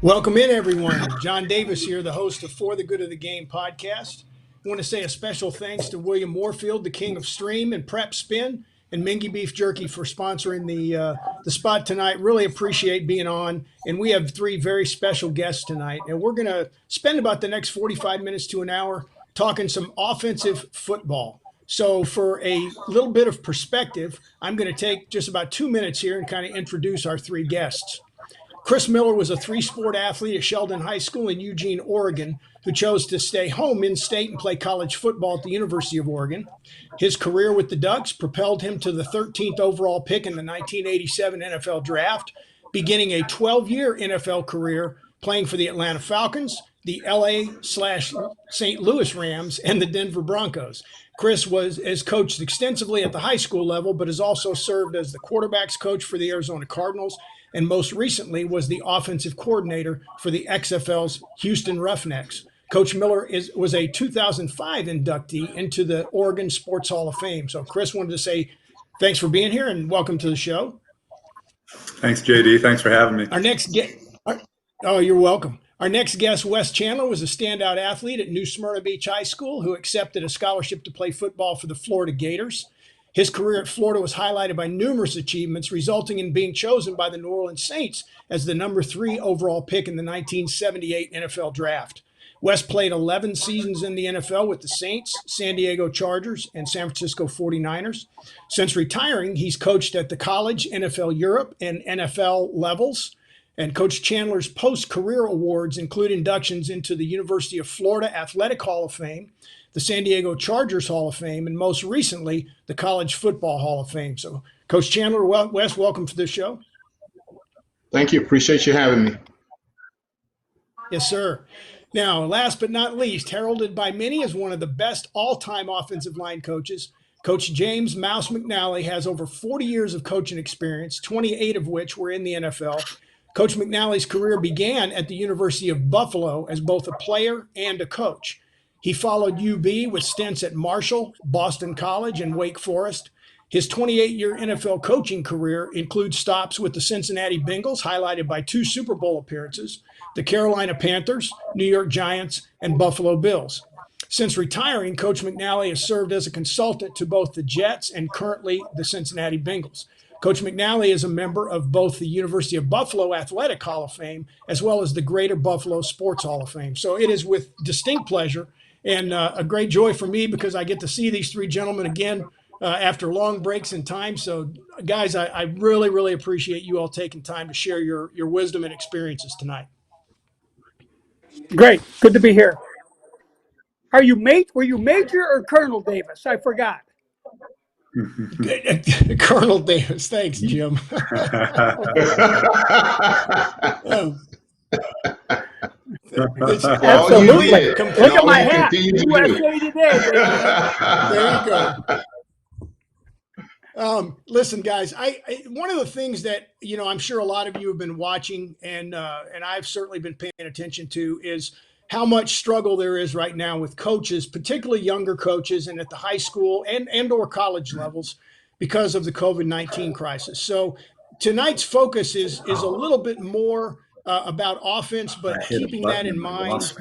Welcome in, everyone. John Davis here, the host of For the Good of the Game podcast. I want to say a special thanks to William Moorfield, the king of stream and prep spin, and Mingy Beef Jerky for sponsoring the spot tonight. Really appreciate being on. And we have three very special guests tonight. And we're going to spend about the next 45 minutes to an hour talking some offensive football. So for a little bit of perspective, I'm going to take just about 2 minutes here and kind of introduce our three guests. Chris Miller was a three-sport athlete at Sheldon High School in Eugene, Oregon, who chose to stay home in state and play college football at the University of Oregon. His career with the Ducks propelled him to the 13th overall pick in the 1987 NFL Draft, beginning a 12-year NFL career playing for the Atlanta Falcons, the LA/St. Louis Rams, and the Denver Broncos. Chris has coached extensively at the high school level, but has also served as the quarterbacks coach for the Arizona Cardinals, and most recently was the offensive coordinator for the XFL's Houston Roughnecks. Coach Miller was a 2005 inductee into the Oregon Sports Hall of Fame. So Chris, wanted to say thanks for being here and welcome to the show. Thanks, JD. Thanks for having me. You're welcome. Our next guest, Wes Chandler, was a standout athlete at New Smyrna Beach High School who accepted a scholarship to play football for the Florida Gators. His career at Florida was highlighted by numerous achievements, resulting in being chosen by the New Orleans Saints as the number 3 overall pick in the 1978 NFL Draft. Wes played 11 seasons in the NFL with the Saints, San Diego Chargers, and San Francisco 49ers. Since retiring, he's coached at the college, NFL Europe, and NFL levels. And Coach Chandler's post-career awards include inductions into the University of Florida Athletic Hall of Fame, the San Diego Chargers Hall of Fame, and most recently, the College Football Hall of Fame. So, Coach Chandler, Wes, welcome to the show. Thank you. Appreciate you having me. Yes, sir. Now, last but not least, heralded by many as one of the best all-time offensive line coaches, Coach James Mouse McNally has over 40 years of coaching experience, 28 of which were in the NFL. Coach McNally's career began at the University of Buffalo as both a player and a coach. He followed UB with stints at Marshall, Boston College, and Wake Forest. His 28-year NFL coaching career includes stops with the Cincinnati Bengals, highlighted by 2 Super Bowl appearances, the Carolina Panthers, New York Giants, and Buffalo Bills. Since retiring, Coach McNally has served as a consultant to both the Jets and currently the Cincinnati Bengals. Coach McNally is a member of both the University of Buffalo Athletic Hall of Fame as well as the Greater Buffalo Sports Hall of Fame. So it is with distinct pleasure and a great joy for me because I get to see these three gentlemen again after long breaks in time. So, guys, I really, really appreciate you all taking time to share your wisdom and experiences tonight. Great. Good to be here. Were you Major or Colonel Davis? I forgot. Colonel Davis. Thanks, Jim. Absolutely. Look at my hat. USA Today. There you go. Listen, guys, one of the things that, I'm sure a lot of you have been watching and I've certainly been paying attention to is how much struggle there is right now with coaches, particularly younger coaches and at the high school and or college levels because of the COVID-19 crisis. So tonight's focus is a little bit more about offense, but keeping that in mind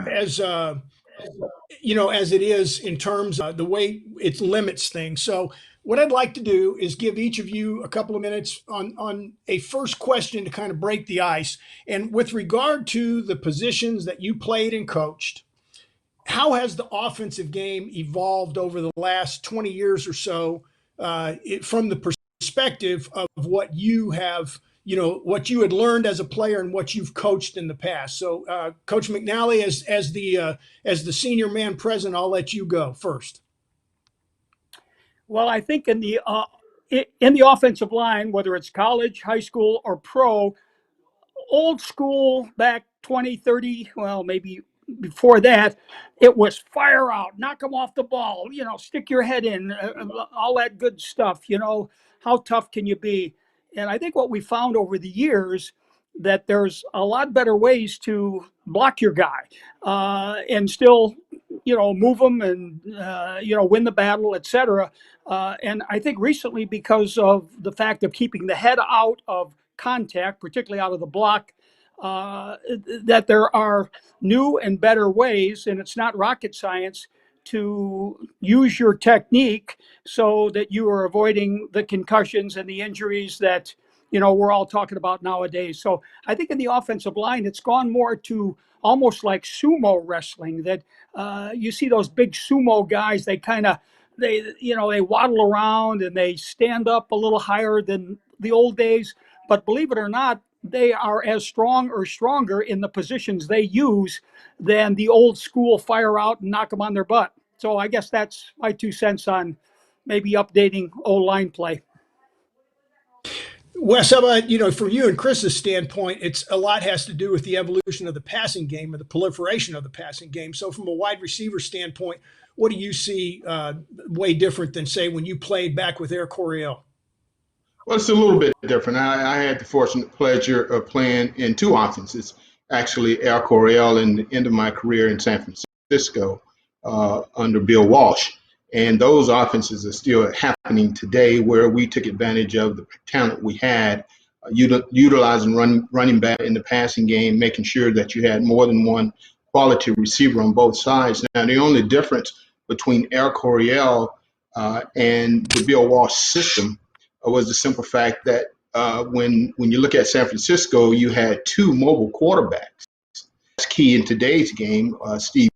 as as it is in terms of the way it limits things. So what I'd like to do is give each of you a couple of minutes on a first question to kind of break the ice. And with regard to the positions that you played and coached, how has the offensive game evolved over the last 20 years or so from the perspective of what you have, what you had learned as a player and what you've coached in the past? So Coach McNally, as the senior man present, I'll let you go first. Well, I think in the offensive line, whether it's college, high school, or pro, old school back 20, 30, well, maybe before that, it was fire out, knock them off the ball, stick your head in, all that good stuff. How tough can you be? And I think what we found over the years that there's a lot better ways to block your guy and still, move them and, win the battle, etc. And I think recently, because of the fact of keeping the head out of contact, particularly out of the block, that there are new and better ways, and it's not rocket science to use your technique so that you are avoiding the concussions and the injuries that we're all talking about nowadays. So I think in the offensive line, it's gone more to almost like sumo wrestling. That you see those big sumo guys, they kind of they waddle around and they stand up a little higher than the old days. But believe it or not, they are as strong or stronger in the positions they use than the old school fire out and knock them on their butt. So I guess that's my 2 cents on maybe updating old line play. Wes, how about, from you and Chris's standpoint, it's a lot has to do with the evolution of the passing game or the proliferation of the passing game. So from a wide receiver standpoint, what do you see way different than, say, when you played back with Air Coryell? Well, it's a little bit different. I had the fortunate pleasure of playing in two offenses, actually Air Coryell in the end of my career in San Francisco under Bill Walsh. And those offenses are still happening today, where we took advantage of the talent we had, utilizing running back in the passing game, making sure that you had more than one quality receiver on both sides. Now, the only difference between Air Coryell and the Bill Walsh system was the simple fact that when you look at San Francisco, you had two mobile quarterbacks. That's key in today's game. Steve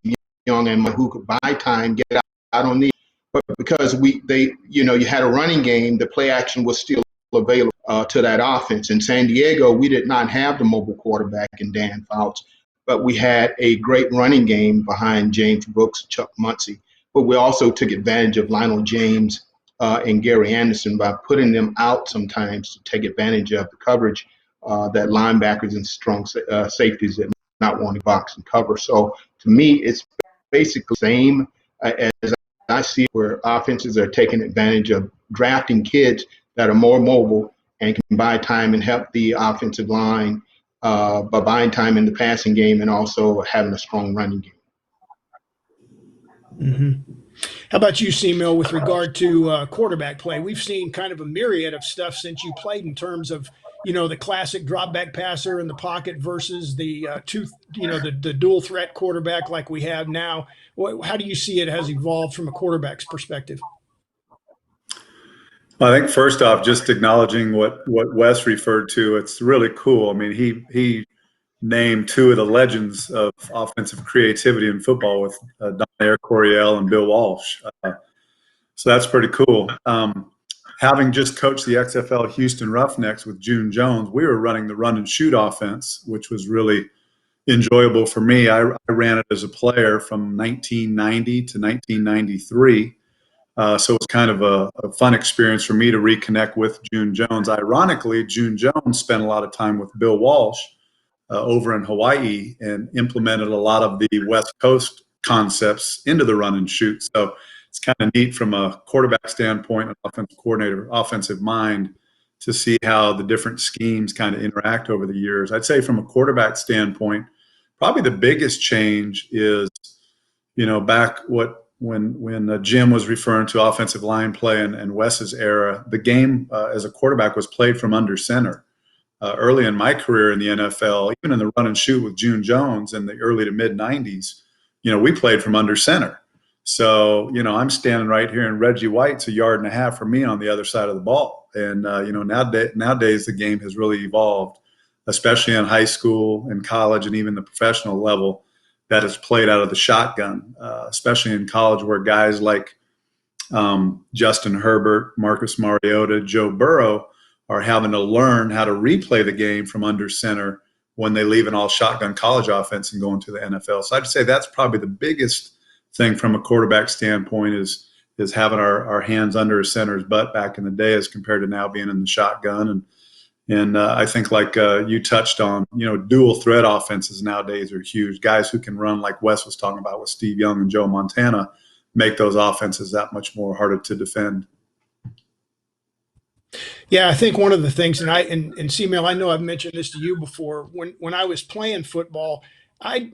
Young and who could buy time, get out on the. But because you had a running game, the play action was still available to that offense. In San Diego, we did not have the mobile quarterback in Dan Fouts, but we had a great running game behind James Brooks, Chuck Muncie. But we also took advantage of Lionel James and Gary Anderson by putting them out sometimes to take advantage of the coverage that linebackers and strong safeties that not want to box and cover. So to me, it's basically the same as I see where offenses are taking advantage of drafting kids that are more mobile and can buy time and help the offensive line by buying time in the passing game and also having a strong running game. Mm-hmm. How about you, C-Mill, with regard to quarterback play? We've seen kind of a myriad of stuff since you played in terms of, the classic drop back passer in the pocket versus the the dual threat quarterback like we have now. How do you see it has evolved from a quarterback's perspective? I think first off, just acknowledging what Wes referred to, it's really cool. I mean, he named two of the legends of offensive creativity in football with Don Air Coryell and Bill Walsh. So that's pretty cool. Having just coached the XFL Houston Roughnecks with June Jones, we were running the run and shoot offense, which was really enjoyable for me. I ran it as a player from 1990 to 1993. So it's kind of a fun experience for me to reconnect with June Jones. Ironically, June Jones spent a lot of time with Bill Walsh over in Hawaii and implemented a lot of the West Coast concepts into the run and shoot. So it's kind of neat from a quarterback standpoint, an offensive coordinator, offensive mind, to see how the different schemes kind of interact over the years. I'd say from a quarterback standpoint, probably the biggest change is, back when Jim was referring to offensive line play and Wes's era, the game as a quarterback was played from under center. Early in my career in the NFL, even in the run and shoot with June Jones in the early to mid 90s, we played from under center. So, I'm standing right here and Reggie White's a yard and a half from me on the other side of the ball. And, nowadays the game has really evolved, especially in high school and college and even the professional level, that is played out of the shotgun, especially in college where guys like Justin Herbert, Marcus Mariota, Joe Burrow are having to learn how to replay the game from under center when they leave an all shotgun college offense and go into the NFL. So I'd say that's probably the biggest thing from a quarterback standpoint is having our hands under a center's butt back in the day as compared to now being in the shotgun. And I think like you touched on, dual threat offenses nowadays are huge. Guys who can run like Wes was talking about with Steve Young and Joe Montana make those offenses that much more harder to defend. Yeah, I think one of the things, and C-Mill, I know I've mentioned this to you before. When I was playing football, I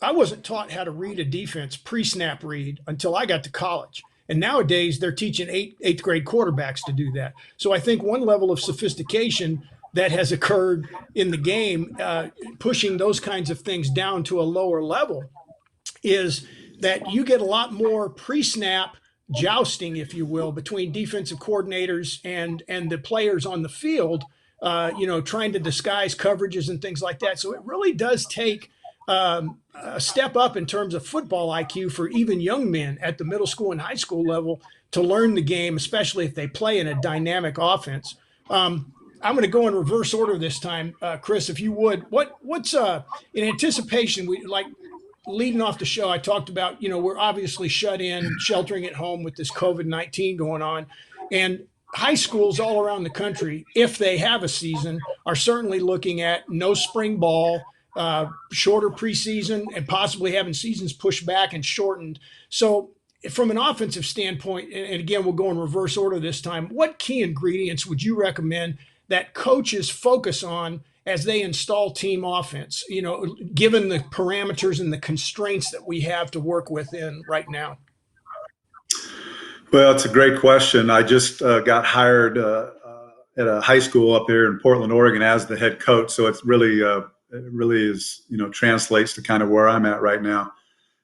wasn't taught how to read a defense pre-snap read until I got to college. And nowadays they're teaching eighth grade quarterbacks to do that. So I think one level of sophistication that has occurred in the game, pushing those kinds of things down to a lower level, is that you get a lot more pre-snap jousting, if you will, between defensive coordinators and the players on the field, trying to disguise coverages and things like that. So it really does take a step up in terms of football IQ for even young men at the middle school and high school level to learn the game, especially if they play in a dynamic offense. I'm going to go in reverse order this time, Chris, if you would. What's in anticipation? We like leading off the show. I talked about we're obviously shut in, sheltering at home with this COVID-19 going on, and high schools all around the country, if they have a season, are certainly looking at no spring ball, shorter preseason, and possibly having seasons pushed back and shortened. So from an offensive standpoint, and again, we'll go in reverse order this time, what key ingredients would you recommend that coaches focus on as they install team offense, given the parameters and the constraints that we have to work within right now? Well, it's a great question. I just got hired at a high school up there in Portland, Oregon, as the head coach. So it really is, translates to kind of where I'm at right now.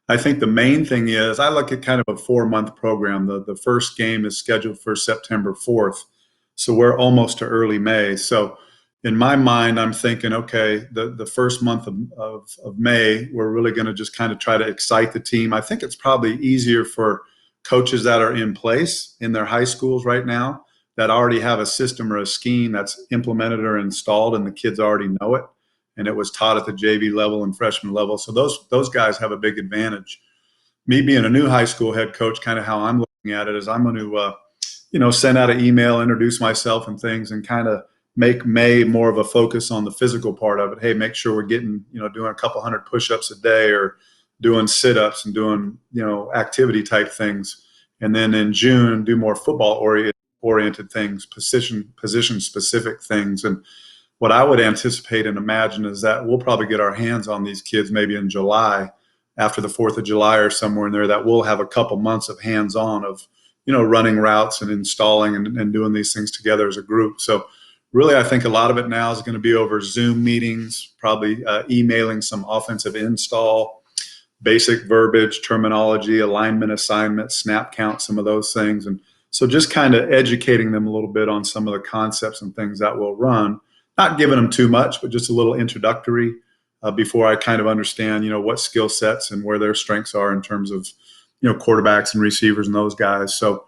I think the main thing is I look at kind of a 4-month program. The first game is scheduled for September 4th. So we're almost to early May. So in my mind, I'm thinking, okay, the first month of May, we're really going to just kind of try to excite the team. I think it's probably easier for coaches that are in place in their high schools right now that already have a system or a scheme that's implemented or installed, and the kids already know it, and it was taught at the JV level and freshman level. So those guys have a big advantage. Me being a new high school head coach, kind of how I'm looking at it is I'm going to, send out an email, introduce myself and things, and kind of make May more of a focus on the physical part of it. Hey, make sure we're getting, doing a couple hundred push-ups a day, or doing sit-ups and doing, activity type things. And then in June, do more football oriented things, position specific things. And what I would anticipate and imagine is that we'll probably get our hands on these kids maybe in July, after the 4th of July or somewhere in there, that we'll have a couple months of hands-on of, running routes and installing and doing these things together as a group. So really, I think a lot of it now is going to be over Zoom meetings, probably emailing some offensive install, basic verbiage, terminology, alignment, assignment, snap count, some of those things. And so just kind of educating them a little bit on some of the concepts and things that will run, not giving them too much, but just a little introductory before I kind of understand, what skill sets and where their strengths are in terms of, quarterbacks and receivers and those guys. So,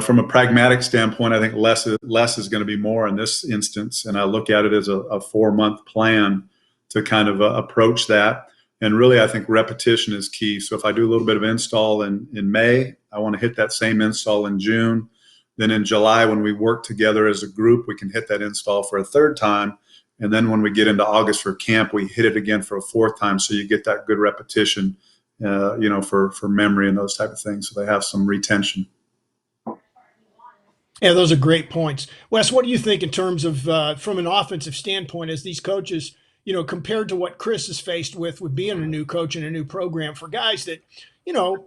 from a pragmatic standpoint, I think less is going to be more in this instance. And I look at it as a 4-month plan to kind of approach that. And really, I think repetition is key. So if I do a little bit of install in May, I want to hit that same install in June. Then in July, when we work together as a group, we can hit that install for a 3rd time. And then when we get into August for camp, we hit it again for a 4th time. So you get that good repetition, for memory and those type of things. So they have some retention. Yeah, those are great points. Wes, what do you think in terms of from an offensive standpoint, as these coaches, compared to what Chris is faced with being a new coach in a new program, for guys that,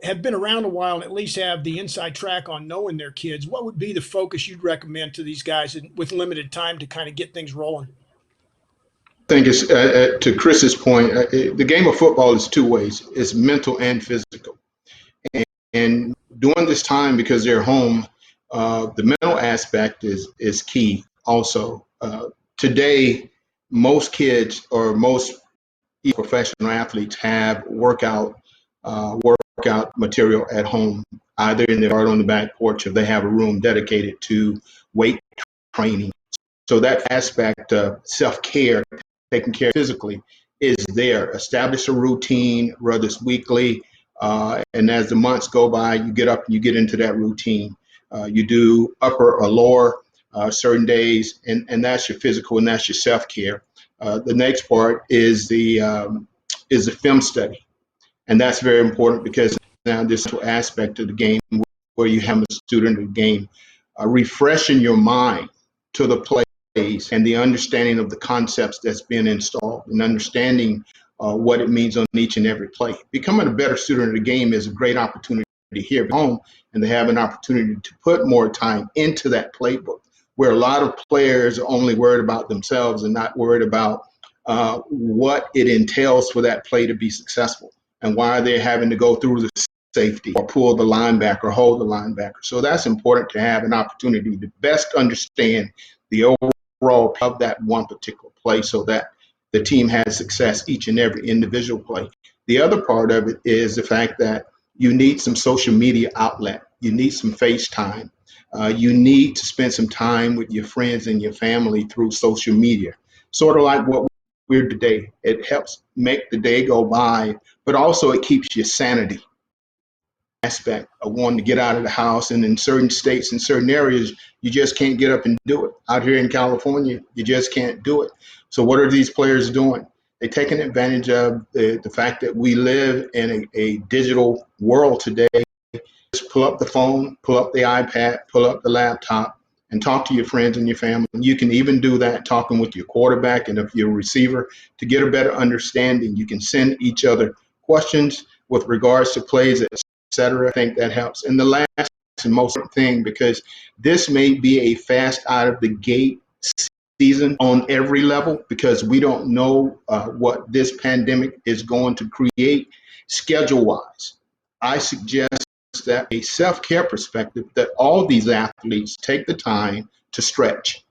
have been around a while and at least have the inside track on knowing their kids, what would be the focus you'd recommend to these guys with limited time to kind of get things rolling? I think it's to Chris's point, the game of football is 2 ways. It's mental and physical. And during this time, because they're home, the mental aspect is key also. Today, most kids or most professional athletes have workout material at home, either in the yard or on the back porch, if they have a room dedicated to weight training. So that aspect of self-care, taking care physically, is there. Establish a routine, whether it's weekly, and as the months go by, you get up and you get into that routine. You do upper or lower certain days, and that's your physical and that's your self-care. The next part is the film study, and that's very important because now this aspect of the game where you have a student of the game refreshing your mind to the plays and the understanding of the concepts that's been installed and understanding what it means on each and every play. Becoming a better student of the game is a great opportunity here at home, and they have an opportunity to put more time into that playbook where a lot of players are only worried about themselves and not worried about what it entails for that play to be successful, and why they're having to go through the safety or pull the linebacker, hold the linebacker. So that's important to have an opportunity to best understand the overall of that one particular play so that the team has success each and every individual play. The other part of it is the fact that you need some social media outlet. You need some FaceTime. You need to spend some time with your friends and your family through social media, sort of like what we're today. It helps make the day go by, but also it keeps your sanity aspect of wanting to get out of the house. And in certain states, in certain areas, you just can't get up and do it. Out here in California, you just can't do it. So what are these players doing? They're taking advantage of the fact that we live in a digital world today. Just pull up the phone, pull up the iPad, pull up the laptop, and talk to your friends and your family. You can even do that talking with your quarterback and if your receiver to get a better understanding. You can send each other questions with regards to plays, etc. I think that helps. And the last and most important thing, because this may be a fast out of the gate season on every level, because we don't know what this pandemic is going to create schedule-wise. I suggest that a self-care perspective, that all these athletes take the time to stretch.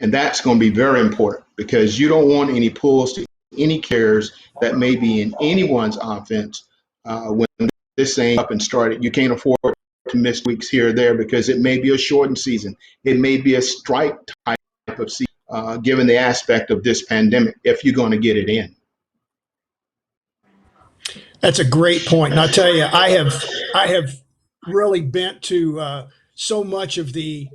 And that's going to be very important, because you don't want any pulls to any cares that may be in anyone's offense when this thing up and started. You can't afford to miss weeks here or there, because it may be a shortened season. It may be a strike type of season, given the aspect of this pandemic, if you're going to get it in. That's a great point. And I'll tell you, I have really bent to so much of the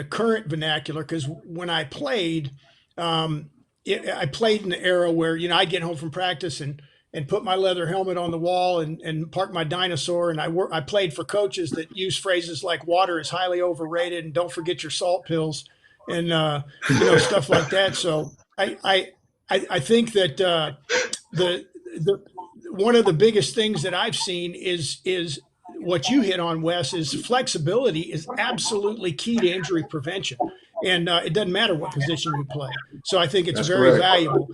current vernacular, because when I played, I played in the era where I'd get home from practice and put my leather helmet on the wall and park my dinosaur, and I played for coaches that use phrases like "water is highly overrated" and "don't forget your salt pills," and stuff like that. So I think that the one of the biggest things that I've seen is what you hit on, Wes, is flexibility is absolutely key to injury prevention, and it doesn't matter what position you play. So I think it's That's very correct. valuable.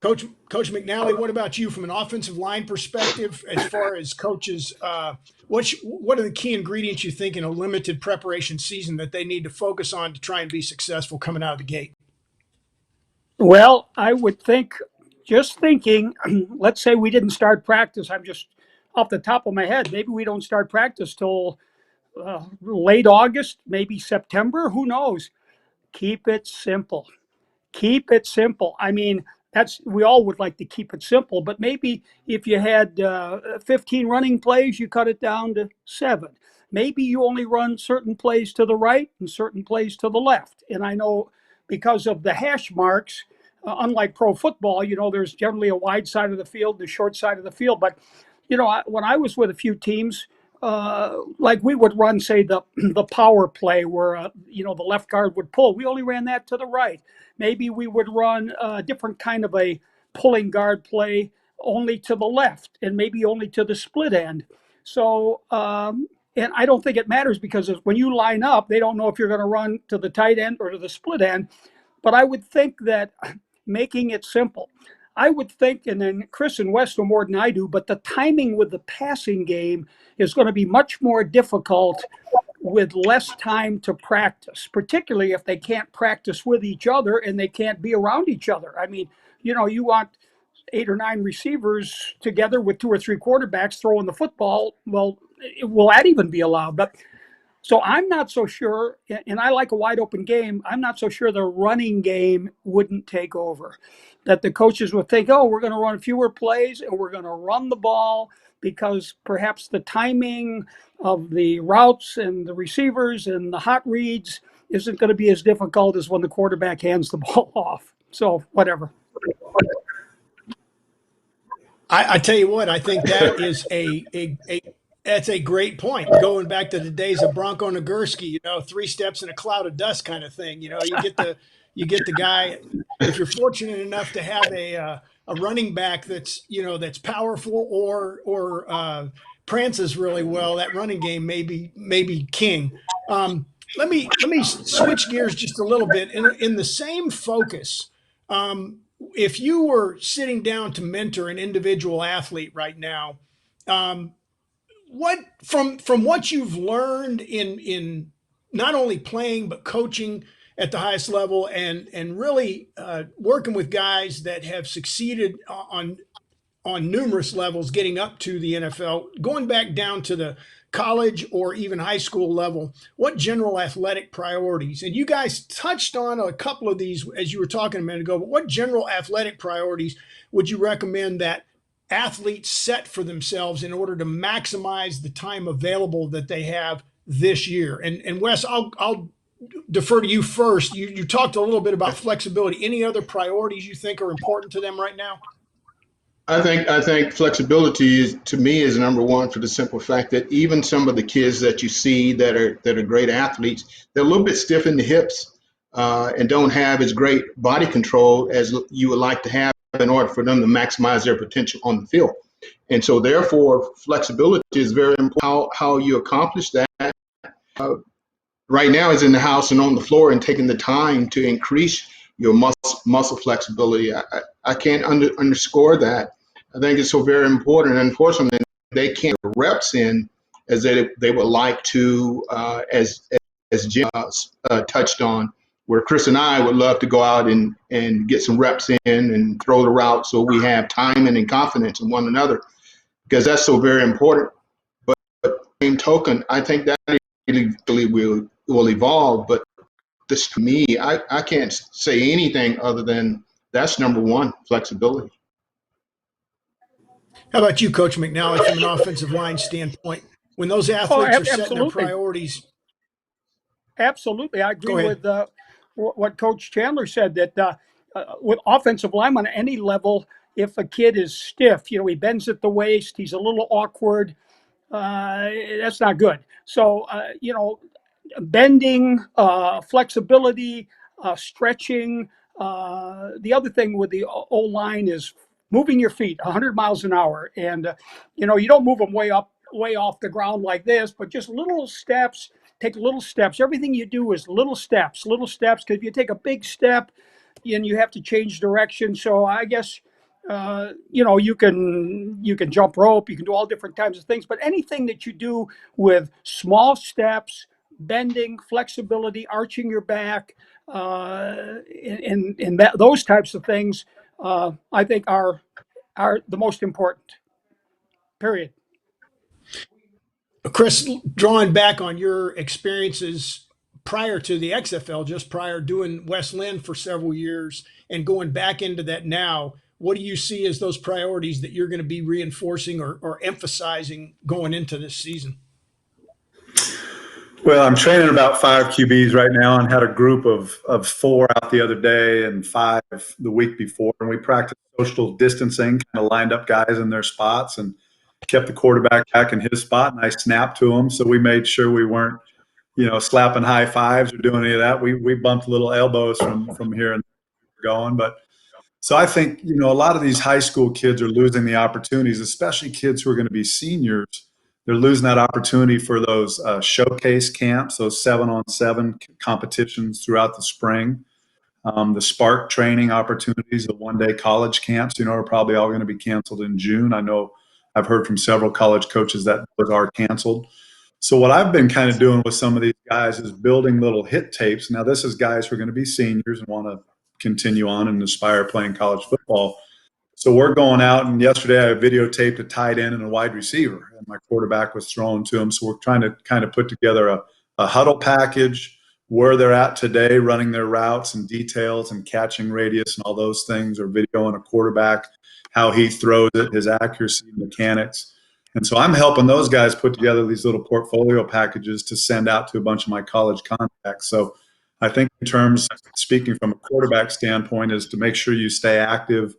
Coach McNally, what about you from an offensive line perspective? As far as coaches, what are the key ingredients you think in a limited preparation season that they need to focus on to try and be successful coming out of the gate? Well, I would think, just thinking, let's say we didn't start practice. I'm just off the top of my head. Maybe we don't start practice till late August, maybe September. Who knows? Keep it simple. Keep it simple. I mean, we all would like to keep it simple, but maybe if you had 15 running plays, you cut it down to 7. Maybe you only run certain plays to the right and certain plays to the left. And I know because of the hash marks, unlike pro football, there's generally a wide side of the field, the short side of the field. But when I was with a few teams, like we would run, say, the power play where the left guard would pull. We only ran that to the right. Maybe we would run a different kind of a pulling guard play only to the left, and maybe only to the split end. So, and I don't think it matters, because when you line up, they don't know if you're going to run to the tight end or to the split end. But I would think that making it simple. I would think, and then Chris and Wes know more than I do, but the timing with the passing game is going to be much more difficult with less time to practice, particularly if they can't practice with each other and they can't be around each other. I mean, you want 8 or 9 receivers together with 2 or 3 quarterbacks throwing the football. Well, will that even be allowed? But so I'm not so sure, and I like a wide open game. I'm not so sure the running game wouldn't take over, that the coaches would think, oh, we're going to run fewer plays and we're going to run the ball, because perhaps the timing of the routes and the receivers and the hot reads isn't going to be as difficult as when the quarterback hands the ball off. So whatever. I tell you what, I think that is that's a great point. Going back to the days of Bronco Nagurski, 3 steps in a cloud of dust kind of thing. You get the guy. If you're fortunate enough to have a running back that's powerful or prances really well, that running game may be king. let me switch gears just a little bit in the same focus. If you were sitting down to mentor an individual athlete right now, um, what from what you've learned in not only playing but coaching at the highest level and really working with guys that have succeeded on numerous levels getting up to the NFL, going back down to the college or even high school level, what general athletic priorities, and you guys touched on a couple of these as you were talking a minute ago, but what general athletic priorities would you recommend that athletes set for themselves in order to maximize the time available that they have this year? And Wes, I'll defer to you first. You talked a little bit about flexibility. Any other priorities you think are important to them right now? I think flexibility is, to me, is number one, for the simple fact that even some of the kids that you see that are great athletes, they're a little bit stiff in the hips, and don't have as great body control as you would like to have in order for them to maximize their potential on the field. And so therefore flexibility is very important. How you accomplish that right now is in the house and on the floor, and taking the time to increase your muscle flexibility. I can't underscore that. I think it's so very important. Unfortunately, they can't get reps in as they would like to, as Jim touched on, where Chris and I would love to go out and get some reps in and throw the route, so we have time and confidence in one another, because that's so very important. But same token, I think that eventually will evolve. But this, to me, I can't say anything other than that's number one, flexibility. How about you, Coach McNally, from an offensive line standpoint? When those Oh, athletes are setting their absolutely. priorities, Absolutely. I agree go ahead. with what Coach Chandler said, that with offensive linemen on any level, if a kid is stiff, he bends at the waist, he's a little awkward, that's not good. So, bending, flexibility, stretching. The other thing with the O line is moving your feet 100 miles an hour, and you don't move them way off the ground like this, but just little steps. Take little steps. Everything you do is little steps. Because if you take a big step, and you have to change direction. So I guess you can jump rope, you can do all different kinds of things, but anything that you do with small steps, bending, flexibility, arching your back, and those types of things, I think are the most important. Period. Chris, drawing back on your experiences prior to the XFL, just prior doing West Lynn for several years and going back into that now, what do you see as those priorities that you're going to be reinforcing or emphasizing going into this season? Well, I'm training about 5 QBs right now, and had a group of 4 out the other day and 5 the week before. And we practiced social distancing, kind of lined up guys in their spots and kept the quarterback back in his spot. And I snapped to him. So we made sure we weren't, slapping high fives or doing any of that. We bumped little elbows from here and going. But so I think, a lot of these high school kids are losing the opportunities, especially kids who are going to be seniors. They're losing that opportunity for those showcase camps, those 7-on-7 competitions throughout the spring, the Spark training opportunities, the one-day college camps, are probably all going to be canceled in June. I know I've heard from several college coaches that those are canceled. So what I've been kind of doing with some of these guys is building little hit tapes. Now, this is guys who are going to be seniors and want to continue on and aspire playing college football. So we're going out, and yesterday I videotaped a tight end and a wide receiver, and my quarterback was throwing to him. So we're trying to kind of put together a huddle package, where they're at today, running their routes and details and catching radius and all those things, or videoing a quarterback, how he throws it, his accuracy, mechanics. And so I'm helping those guys put together these little portfolio packages to send out to a bunch of my college contacts. So I think in terms, speaking from a quarterback standpoint, is to make sure you stay active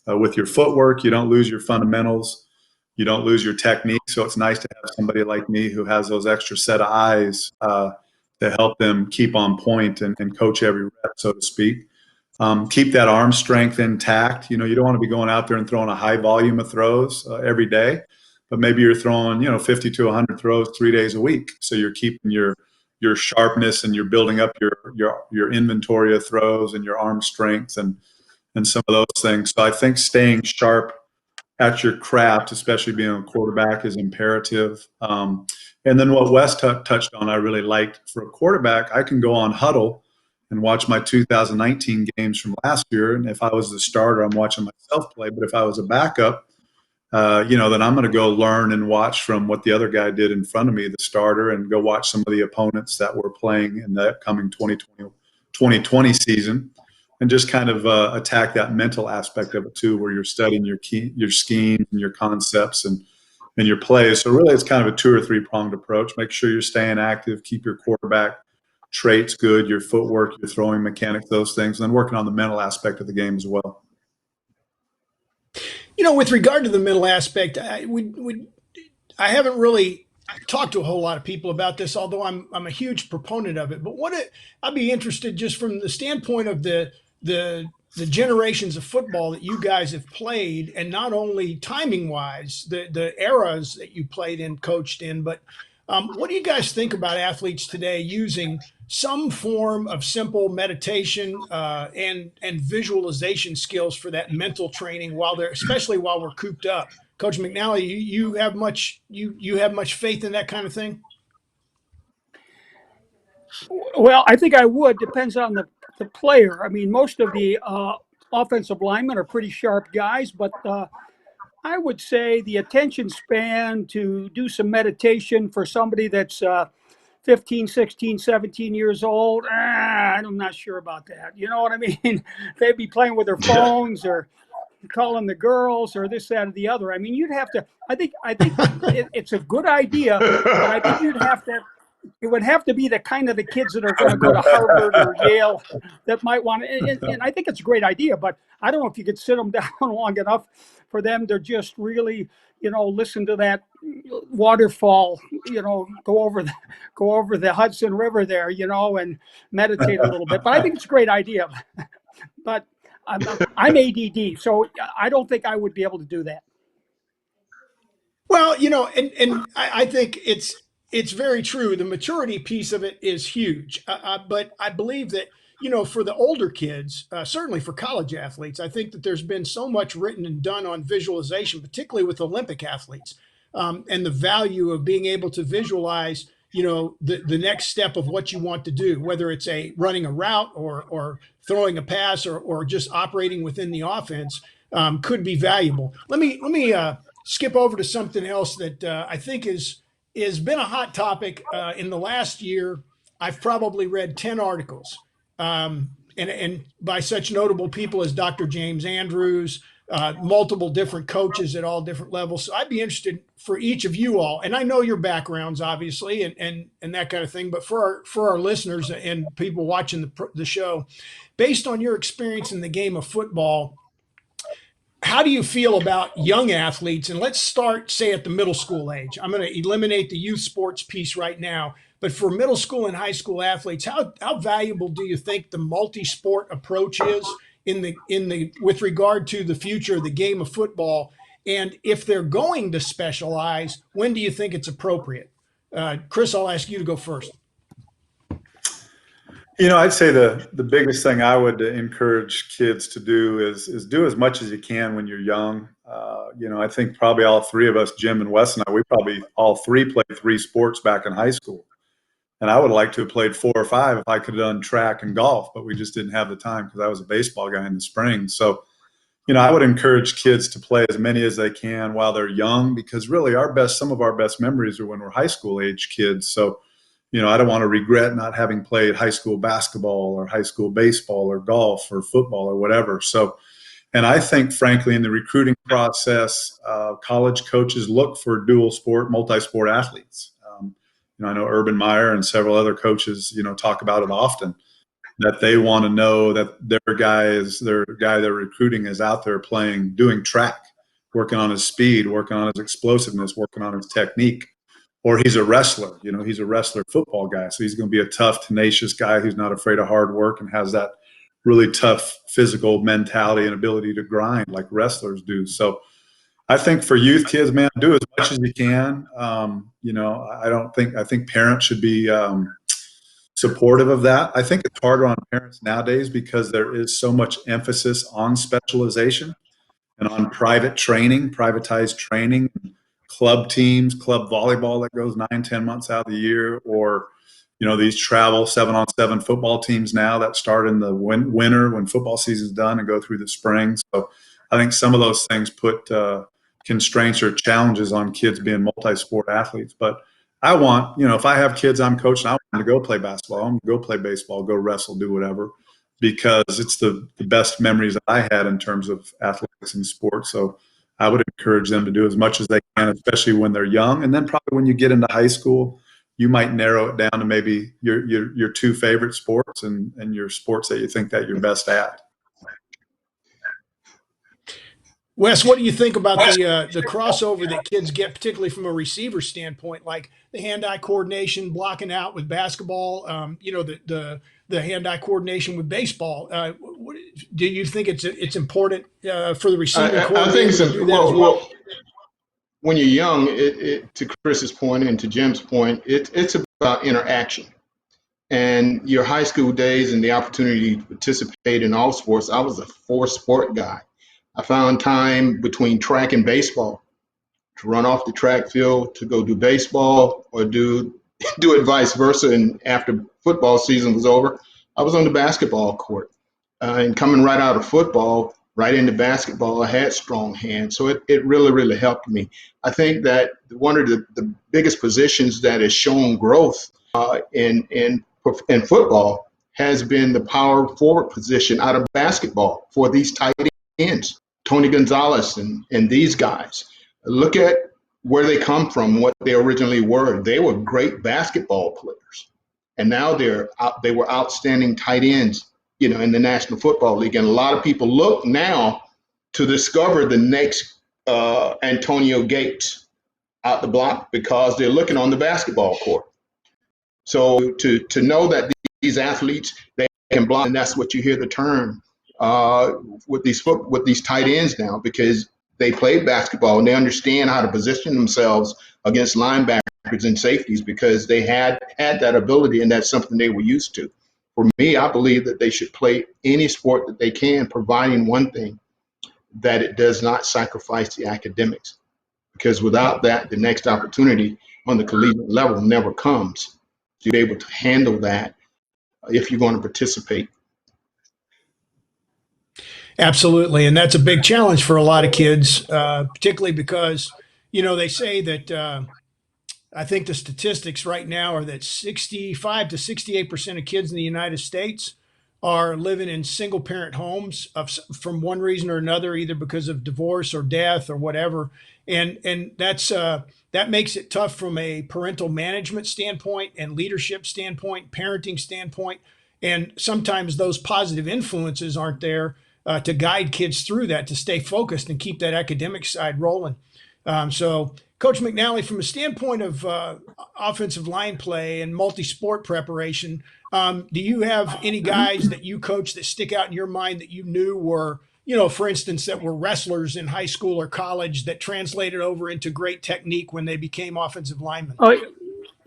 with your footwork. You don't lose your fundamentals. You don't lose your technique. So it's nice to have somebody like me who has those extra set of eyes to help them keep on point and coach every rep, so to speak. Keep that arm strength intact. You don't want to be going out there and throwing a high volume of throws every day, but maybe you're throwing, 50 to 100 throws 3 days a week. So you're keeping your your sharpness, and you're building up your inventory of throws and your arm strength and some of those things. So I think staying sharp at your craft, especially being a quarterback, is imperative. And then what Wes touched on, I really liked. For a quarterback, I can go on Huddle and watch my 2019 games from last year. And if I was the starter, I'm watching myself play. But if I was a backup, then I'm going to go learn and watch from what the other guy did in front of me, the starter, and go watch some of the opponents that were playing in the upcoming 2020 season, and just kind of attack that mental aspect of it too, where you're studying your schemes and your concepts and your plays. So really, it's kind of a 2 or 3 pronged approach. Make sure you're staying active, keep your quarterback traits good, your footwork, your throwing mechanics, those things, and then working on the mental aspect of the game as well. With regard to the middle aspect, I haven't really talked to a whole lot of people about this, although I'm a huge proponent of it. But I'd be interested just from the standpoint of the generations of football that you guys have played, and not only timing wise, the eras that you played in, coached in, but what do you guys think about athletes today using some form of simple meditation and visualization skills for that mental training especially while we're cooped up? Coach McNally, you have much faith in that kind of thing? Well, I think I would. Depends on the player. I mean, most of the offensive linemen are pretty sharp guys, but I would say the attention span to do some meditation for somebody that's 15, 16, 17 years old, I'm not sure about that. You know what I mean? They'd be playing with their phones or calling the girls or this, that, or the other. I mean, you'd have to, I think it's a good idea, but I think it would have to be the kind of the kids that are going to go to Harvard or Yale that might want to, and I think it's a great idea, but I don't know if you could sit them down long enough for them to just really, listen to that waterfall, go over the Hudson River there, and meditate a little bit. But I think it's a great idea. But I'm ADD, so I don't think I would be able to do that. Well, and I think it's very true. The maturity piece of it is huge. But I believe that, for the older kids, certainly for college athletes, I think that there's been so much written and done on visualization, particularly with Olympic athletes, and the value of being able to visualize, the next step of what you want to do, whether it's running a route or throwing a pass or just operating within the offense, could be valuable. Let me skip over to something else that I think is been a hot topic in the last year. I've probably read 10 articles, and by such notable people as Dr. James Andrews, multiple different coaches at all different levels. So I'd be interested for each of you all, and I know your backgrounds obviously, and that kind of thing, but for our listeners and people watching the show, based on your experience in the game of football, how do you feel about young athletes? And let's start, say, at the middle school age. I'm going to eliminate the youth sports piece right now. But for middle school and high school athletes, how valuable do you think the multi-sport approach is with regard to the future of the game of football? And if they're going to specialize, when do you think it's appropriate? Chris, I'll ask you to go first. I'd say the biggest thing I would encourage kids to do is do as much as you can when you're young. I think probably all 3 of us, Jim and Wes and I, we probably all 3 played 3 sports back in high school. And I would like to have played 4 or 5 if I could have done track and golf, but we just didn't have the time because I was a baseball guy in the spring. So, I would encourage kids to play as many as they can while they're young, because really some of our best memories are when we're high school age kids. So, I don't want to regret not having played high school basketball or high school baseball or golf or football or whatever. So, and I think, frankly, in the recruiting process, college coaches look for dual sport, multi-sport athletes. I know Urban Meyer and several other coaches, talk about it often, that they want to know that their guy they're recruiting is out there doing track, working on his speed, working on his explosiveness, working on his technique. Or he's a wrestler, he's a wrestler football guy. So he's going to be a tough, tenacious guy who's not afraid of hard work and has that really tough physical mentality and ability to grind like wrestlers do. So I think for youth kids, man, do as much as you can. I think parents should be supportive of that. I think it's harder on parents nowadays because there is so much emphasis on specialization and on private training, privatized training, club teams, club volleyball that goes 9, 10 months out of the year, or these travel 7-on-7 football teams now that start in the winter when football season's done and go through the spring. So I think some of those things put constraints or challenges on kids being multi-sport athletes. But I want, if I have kids I'm coaching, I want them to go play basketball, I want them to go play baseball, go wrestle, do whatever, because it's the best memories that I had in terms of athletics and sports. So I would encourage them to do as much as they can, especially when they're young. And then probably when you get into high school, you might narrow it down to maybe your two favorite sports and your sports that you think that you're best at. Wes, what do you think about the crossover that kids get, particularly from a receiver standpoint, like the hand-eye coordination, blocking out with basketball, the hand-eye coordination with baseball? Do you think it's important for the receiver I think coordinator to do that as well? When you're young, to Chris's point and to Jim's point, it's about interaction. And your high school days and the opportunity to participate in all sports, I was a four-sport guy. I found time between track and baseball to run off the track field to go do baseball or do it vice versa. And after football season was over, I was on the basketball court. And coming right out of football, right into basketball, I had strong hands. So it really, really helped me. I think that one of the biggest positions that has shown growth in football has been the power forward position out of basketball for these tight ends. Tony Gonzalez and these guys. Look at where they come from, what they originally were. They were great basketball players. And now they were outstanding tight ends, in the National Football League. And a lot of people look now to discover the next Antonio Gates out the block because they're looking on the basketball court. So to know that these athletes, they can block, and that's what you hear the term with these tight ends now, because they played basketball and they understand how to position themselves against linebackers and safeties because they had that ability, and that's something they were used to. For me, I believe that they should play any sport that they can, providing one thing, that it does not sacrifice the academics, because without that, the next opportunity on the collegiate level never comes. You're able to handle that if you're going to participate. Absolutely, and that's a big challenge for a lot of kids, particularly because they say that I think the statistics right now are that 65 to 68% of kids in the United States are living in single-parent homes from one reason or another, either because of divorce or death or whatever, and that makes it tough from a parental management standpoint and leadership standpoint, parenting standpoint, and sometimes those positive influences aren't there to guide kids through that, to stay focused and keep that academic side rolling. So, Coach McNally, from a standpoint of offensive line play and multi-sport preparation, do you have any guys that you coach that stick out in your mind that you knew were, for instance, that were wrestlers in high school or college that translated over into great technique when they became offensive linemen? Oh,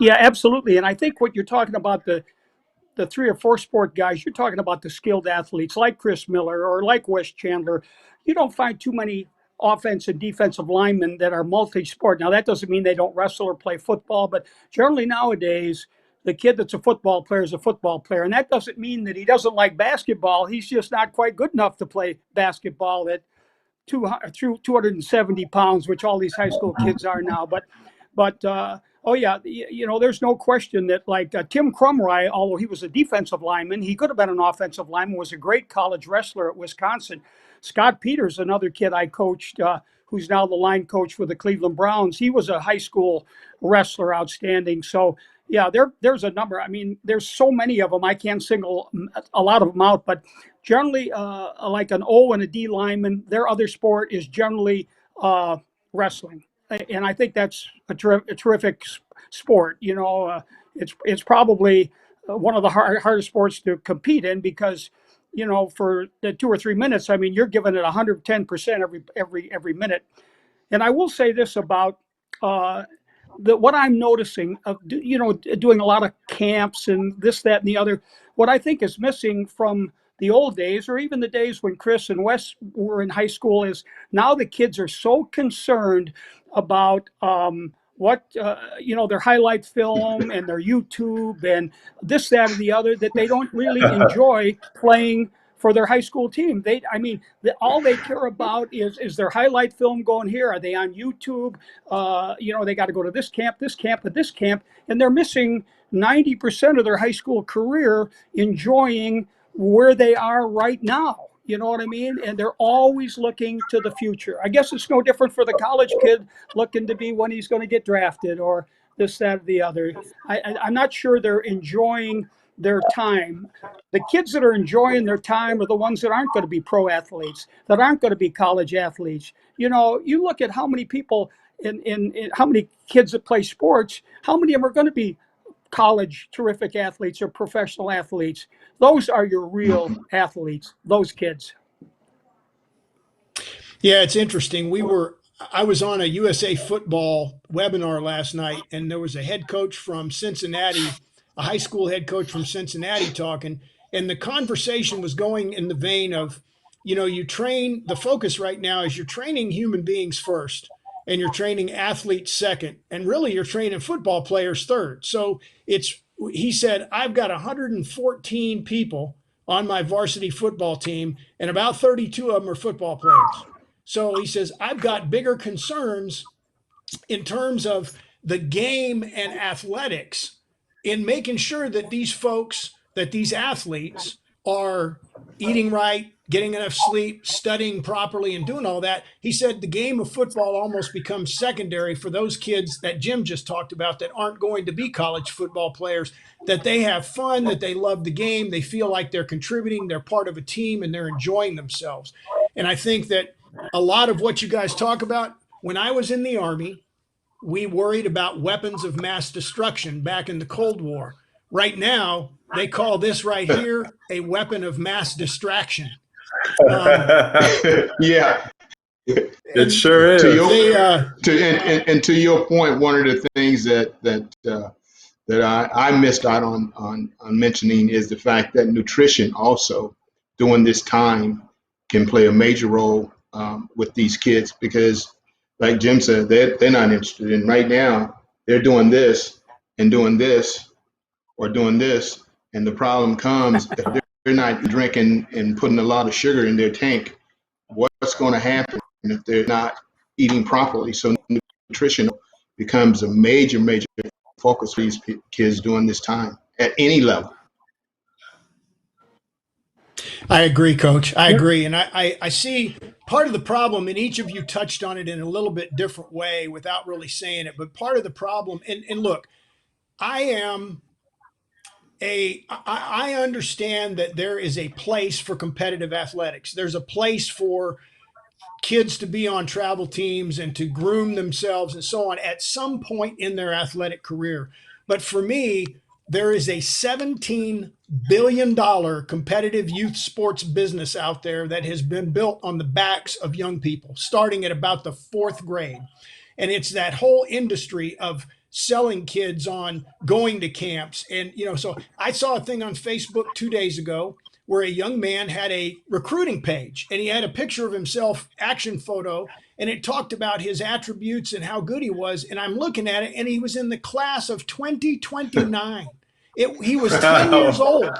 yeah, absolutely. And I think what you're talking about, the 3 or 4 sport guys, you're talking about the skilled athletes like Chris Miller or like Wes Chandler. You don't find too many offensive and defensive linemen that are multi-sport. Now, that doesn't mean they don't wrestle or play football, but generally nowadays, the kid that's a football player is a football player. And that doesn't mean that he doesn't like basketball. He's just not quite good enough to play basketball at 270 pounds, which all these high school kids are now. But oh yeah, there's no question that Tim Crumry, although he was a defensive lineman, he could have been an offensive lineman, was a great college wrestler at Wisconsin. Scott Peters, another kid I coached, who's now the line coach for the Cleveland Browns, he was a high school wrestler, outstanding. So yeah, there's a number. I mean, there's so many of them. I can't single a lot of them out, but generally, like an O and a D lineman, their other sport is generally wrestling, and I think that's a terrific sport. It's probably one of the hardest sports to compete in because, for the 2 or 3 minutes, I mean, you're giving it 110% every minute. And I will say this about what I'm noticing of, doing a lot of camps and this, that, and the other, what I think is missing from the old days, or even the days when Chris and Wes were in high school, is now the kids are so concerned about their highlight film and their YouTube and this, that, or the other, that they don't really enjoy playing for their high school team. All they care about is their highlight film going here. Are they on YouTube? They got to go to this camp, and this camp, and they're missing 90% of their high school career enjoying where they are right now. You know what I mean? And they're always looking to the future. I guess it's no different for the college kid looking to be when he's going to get drafted or this, that, or the other. I'm not sure they're enjoying their time. The kids that are enjoying their time are the ones that aren't going to be pro athletes, that aren't going to be college athletes. You look at how many people in how many kids that play sports, how many of them are going to be college terrific athletes or professional athletes. Those are your real athletes, those kids. Yeah, it's interesting. I was on a USA football webinar last night, and there was a head coach from Cincinnati, a high school head coach from Cincinnati talking, and the conversation was going in the vein of, the focus right now is you're training human beings first, and you're training athletes second, and really you're training football players third. So he said, I've got 114 people on my varsity football team, and about 32 of them are football players. So he says, I've got bigger concerns in terms of the game and athletics in making sure that these athletes are eating right, getting enough sleep, studying properly, and doing all that. He said the game of football almost becomes secondary for those kids that Jim just talked about that aren't going to be college football players, that they have fun, that they love the game, they feel like they're contributing, they're part of a team, and they're enjoying themselves. And I think that a lot of what you guys talk about, when I was in the Army, we worried about weapons of mass destruction back in the Cold War. Right now, they call this right here a weapon of mass distraction. Yeah, It sure is. To your point, one of the things that I missed out on mentioning is the fact that nutrition also during this time can play a major role with these kids, because like Jim said, they're not interested in right now. They're doing this and doing this or doing this, and the problem comes if they're not drinking and putting a lot of sugar in their tank. What's going to happen if they're not eating properly? So nutrition becomes a major focus for these kids during this time at any level. I agree, Coach. I agree. And I see part of the problem, and each of you touched on it in a little bit different way without really saying it, but part of the problem, and look, I understand that there is a place for competitive athletics. There's a place for kids to be on travel teams and to groom themselves and so on at some point in their athletic career. But for me, there is a $17 billion competitive youth sports business out there that has been built on the backs of young people, starting at about the fourth grade. And it's that whole industry of selling kids on going to camps. And, so I saw a thing on Facebook 2 days ago where a young man had a recruiting page, and he had a picture of himself, action photo, and it talked about his attributes and how good he was. And I'm looking at it, and he was in the class of 2029. He was 10 years old.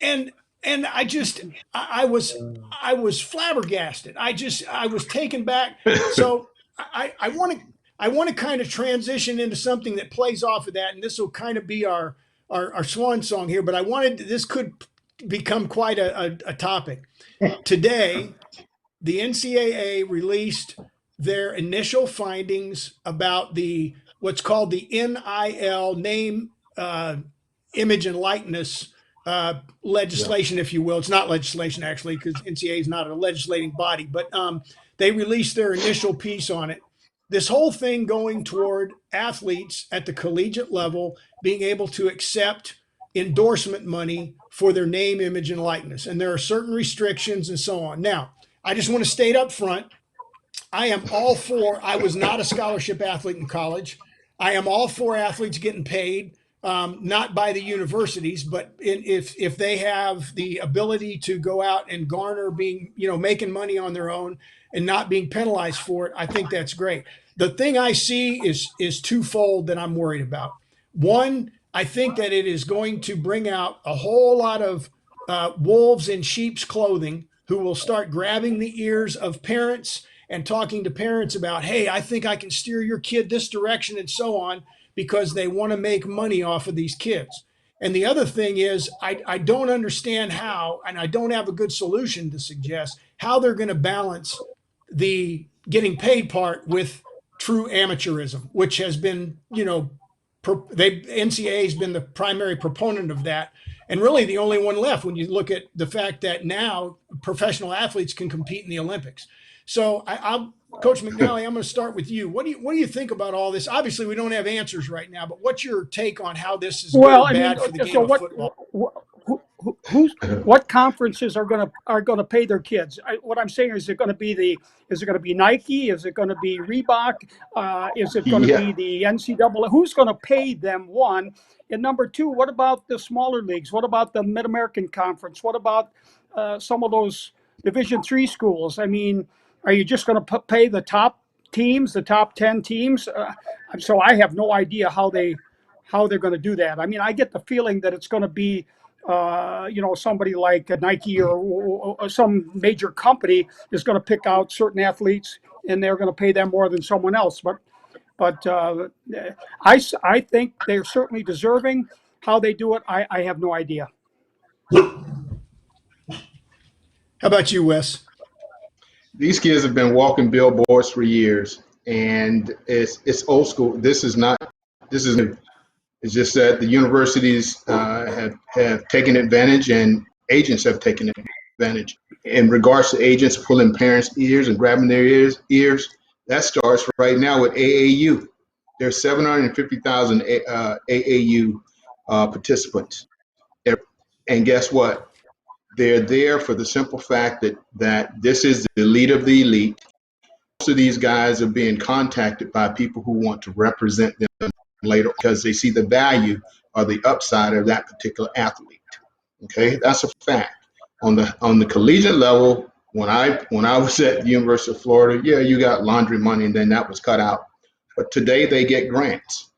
And I was flabbergasted. I was taken back. So I want to kind of transition into something that plays off of that, and this will kind of be our swan song here. But this could become quite a topic. Today, the NCAA released their initial findings about what's called the NIL, name, image, and likeness legislation, if you will. It's not legislation, actually, because NCAA is not a legislating body, but they released their initial piece on it. This whole thing going toward athletes at the collegiate level being able to accept endorsement money for their name, image, and likeness. And there are certain restrictions and so on. Now, I just want to state up front, I am all for, I was not a scholarship athlete in college. I am all for athletes getting paid, not by the universities, but if they have the ability to go out and garner being, making money on their own and not being penalized for it, I think that's great. The thing I see is twofold that I'm worried about. One, I think that it is going to bring out a whole lot of wolves in sheep's clothing who will start grabbing the ears of parents and talking to parents about, hey, I think I can steer your kid this direction and so on, because they want to make money off of these kids. And the other thing is, I don't understand how, and I don't have a good solution to suggest how they're going to balance the getting paid part with true amateurism, which has been, NCAA has been the primary proponent of that, and really the only one left when you look at the fact that now professional athletes can compete in the Olympics. So I'll Coach McNally, I'm going to start with you. What do you think about all this? Obviously, we don't have answers right now, but what's your take on how this is good Well, or I mean, bad for the game so of football? what conferences are going to pay their kids? What I'm saying is it going to be Nike? Is it going to be Reebok? Is it going to Yeah. be the NCAA? Who's going to pay them? One, and number two, what about the smaller leagues? What about the Mid American Conference? What about some of those Division III schools? I mean, are you just going to pay the top teams, the top 10 teams? So I have no idea how they're going to do that. I mean, I get the feeling that it's going to be, somebody like Nike or some major company is going to pick out certain athletes and they're going to pay them more than someone else. But I think they're certainly deserving. How they do it, I have no idea. How about you, Wes? These kids have been walking billboards for years, and it's old school. This is not. This is. It's just that the universities have taken advantage, and agents have taken advantage. In regards to agents pulling parents' ears and grabbing their ears, that starts right now with AAU. There's 750,000 AAU participants, and guess what? They're there for the simple fact that this is the elite of the elite. Most of these guys are being contacted by people who want to represent them later because they see the value or the upside of that particular athlete. Okay, that's a fact. On the collegiate level, when I was at the University of Florida, yeah, you got laundry money, and then that was cut out. But today they get grants,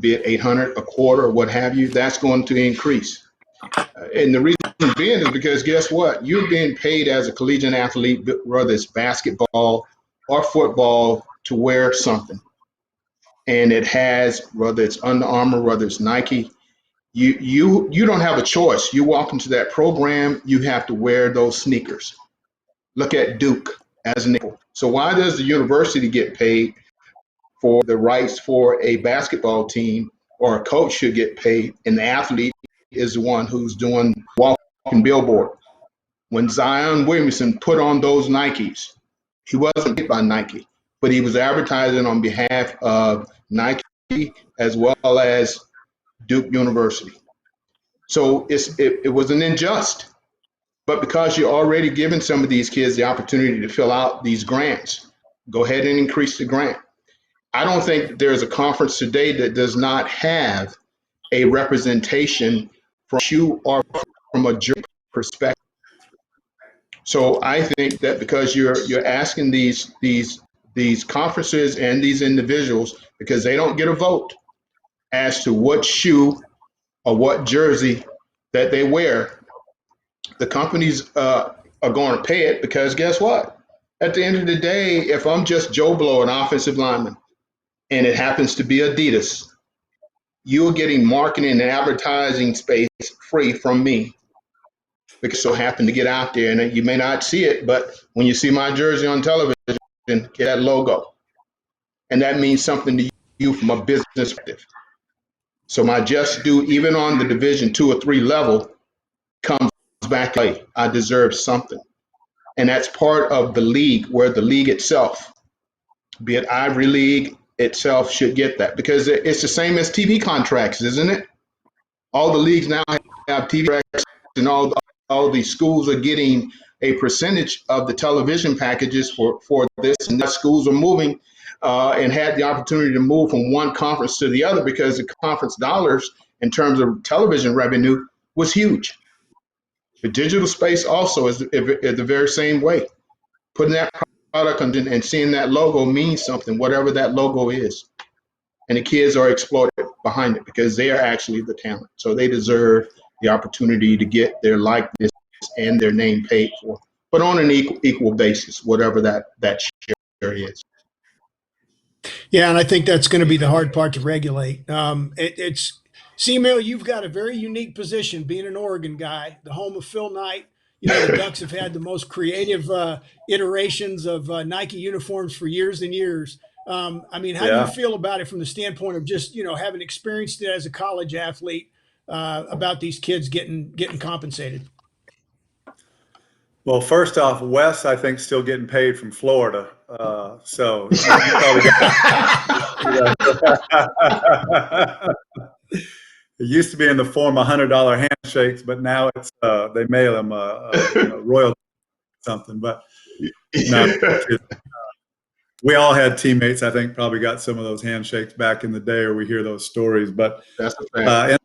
be it 800 a quarter or what have you. That's going to increase. And the reason being is because guess what? You're being paid as a collegiate athlete, whether it's basketball or football, to wear something. And it has, whether it's Under Armour, whether it's Nike, you don't have a choice. You walk into that program, you have to wear those sneakers. Look at Duke as an example. So why does the university get paid for the rights for a basketball team, or a coach should get paid, and the athlete is the one who's doing walking billboard? When Zion Williamson put on those Nikes, he wasn't paid by Nike, but he was advertising on behalf of Nike as well as Duke University. So it was an unjust. But because you're already giving some of these kids the opportunity to fill out these grants, go ahead and increase the grant. I don't think there's a conference today that does not have a representation from you or from a jury perspective. So I think that because you're asking these conferences and these individuals, because they don't get a vote as to what shoe or what jersey that they wear, the companies are going to pay it, because guess what? At the end of the day, if I'm just Joe Blow, an offensive lineman, and it happens to be Adidas, you're getting marketing and advertising space free from me, because so happen to get out there, and you may not see it, but when you see my jersey on television, get that logo, and that means something to you from a business perspective. So my just due, even on the Division 2 or 3 level, comes back. I deserve something, and that's part of the league, where the league itself, be it Ivy League itself, should get that, because it's the same as TV contracts, isn't it? All the leagues now have TV contracts, and all all these schools are getting a percentage of the television packages for this, and that schools are moving and had the opportunity to move from one conference to the other because the conference dollars in terms of television revenue was huge. The digital space also is the very same way. Putting that product on and seeing that logo means something, whatever that logo is. And the kids are exploited behind it because they are actually the talent. So they deserve the opportunity to get their likeness and their name paid for, but on an equal basis, whatever that share is. Yeah, and I think that's going to be the hard part to regulate. It's C-Mail, you've got a very unique position being an Oregon guy, the home of Phil Knight. You know, the Ducks have had the most creative iterations of Nike uniforms for years and years. I mean, how do you Yeah. feel about it from the standpoint of just, you know, having experienced it as a college athlete about these kids getting compensated? Well, first off, Wes, I think, still getting paid from Florida. So you probably got. It used to be in the form of $100 handshakes, but now it's they mail him royalty something. But no, we all had teammates. I think probably got some of those handshakes back in the day, or we hear those stories. But That's a fact. in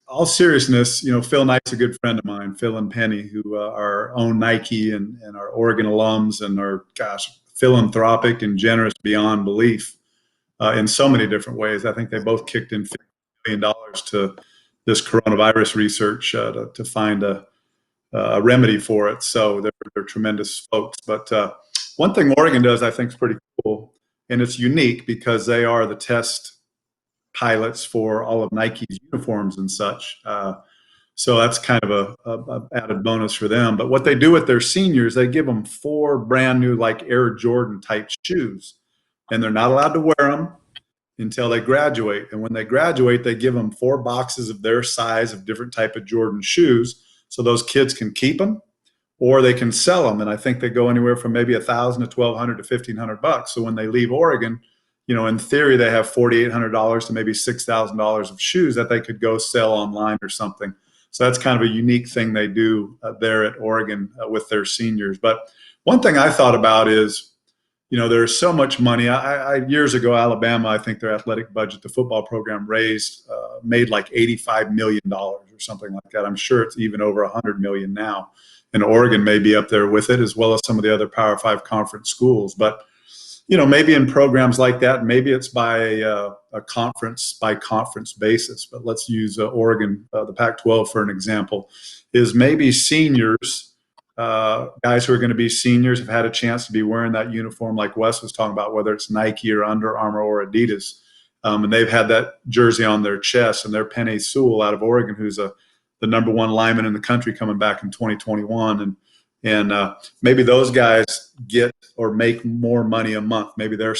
all seriousness, you know, Phil Knight's a good friend of mine, Phil and Penny, who are own Nike and are Oregon alums and are, gosh, philanthropic and generous beyond belief in so many different ways. I think they both kicked in $50 million to this coronavirus research to find a remedy for it. So they're tremendous folks. But one thing Oregon does, I think, is pretty cool, and it's unique because they are the test pilots for all of Nike's uniforms and such. So that's kind of a added bonus for them. But what they do with their seniors, they give them 4 brand new, like Air Jordan type shoes, and they're not allowed to wear them until they graduate. And when they graduate, they give them 4 boxes of their size of different type of Jordan shoes, so those kids can keep them or they can sell them. And I think they go anywhere from maybe $1,000 to $1,200 to $1,500. So when they leave Oregon, you know, in theory, they have $4,800 to maybe $6,000 of shoes that they could go sell online or something. So that's kind of a unique thing they do there at Oregon with their seniors. But one thing I thought about is, you know, there's so much money. Years ago, Alabama, I think their athletic budget, the football program made like $85 million or something like that. I'm sure it's even over $100 million now. And Oregon may be up there with it, as well as some of the other Power 5 conference schools. But you know, maybe in programs like that, maybe it's by a conference by conference basis. But let's use Oregon, the Pac-12 for an example, is maybe seniors, guys who are going to be seniors have had a chance to be wearing that uniform like Wes was talking about, whether it's Nike or Under Armour or Adidas. And they've had that jersey on their chest, and they're Penny Sewell out of Oregon, who's the number 1 lineman in the country coming back in 2021. And maybe those guys get or make more money a month. Maybe their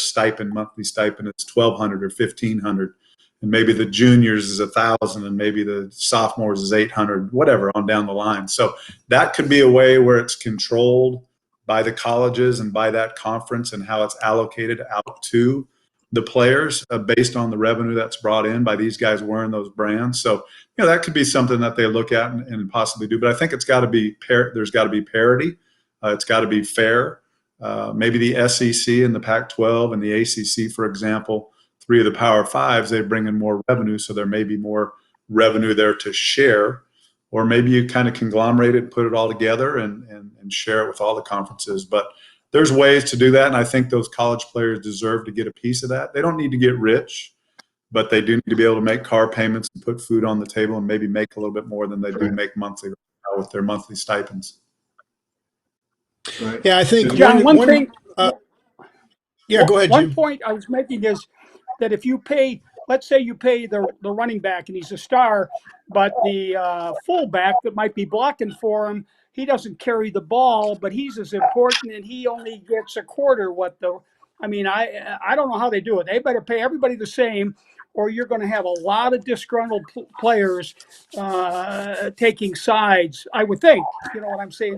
monthly stipend is $1,200 or $1,500, and maybe the juniors is $1,000, and maybe the sophomores is $800, whatever, on down the line. So that could be a way where it's controlled by the colleges and by that conference, and how it's allocated out to the players based on the revenue that's brought in by these guys wearing those brands. So, you know, that could be something that they look at and possibly do. But I think it's got to be there's got to be parity. It's got to be fair. Maybe the SEC and the Pac-12 and the ACC, for example, 3 of the Power 5s, they bring in more revenue, so there may be more revenue there to share. Or maybe you kind of conglomerate it, put it all together, and share it with all the conferences. But there's ways to do that, and I think those college players deserve to get a piece of that. They don't need to get rich, but they do need to be able to make car payments and put food on the table, and maybe make a little bit more than they do make monthly with their monthly stipends. Right. Yeah, I think John, one thing. Yeah, go ahead, Jim. One point I was making is that if you pay, let's say you pay the running back and he's a star, but the fullback that might be blocking for him, he doesn't carry the ball, but he's as important, and he only gets a quarter what the. I mean, I don't know how they do it. They better pay everybody the same, or you're going to have a lot of disgruntled players taking sides. I would think. You know what I'm saying?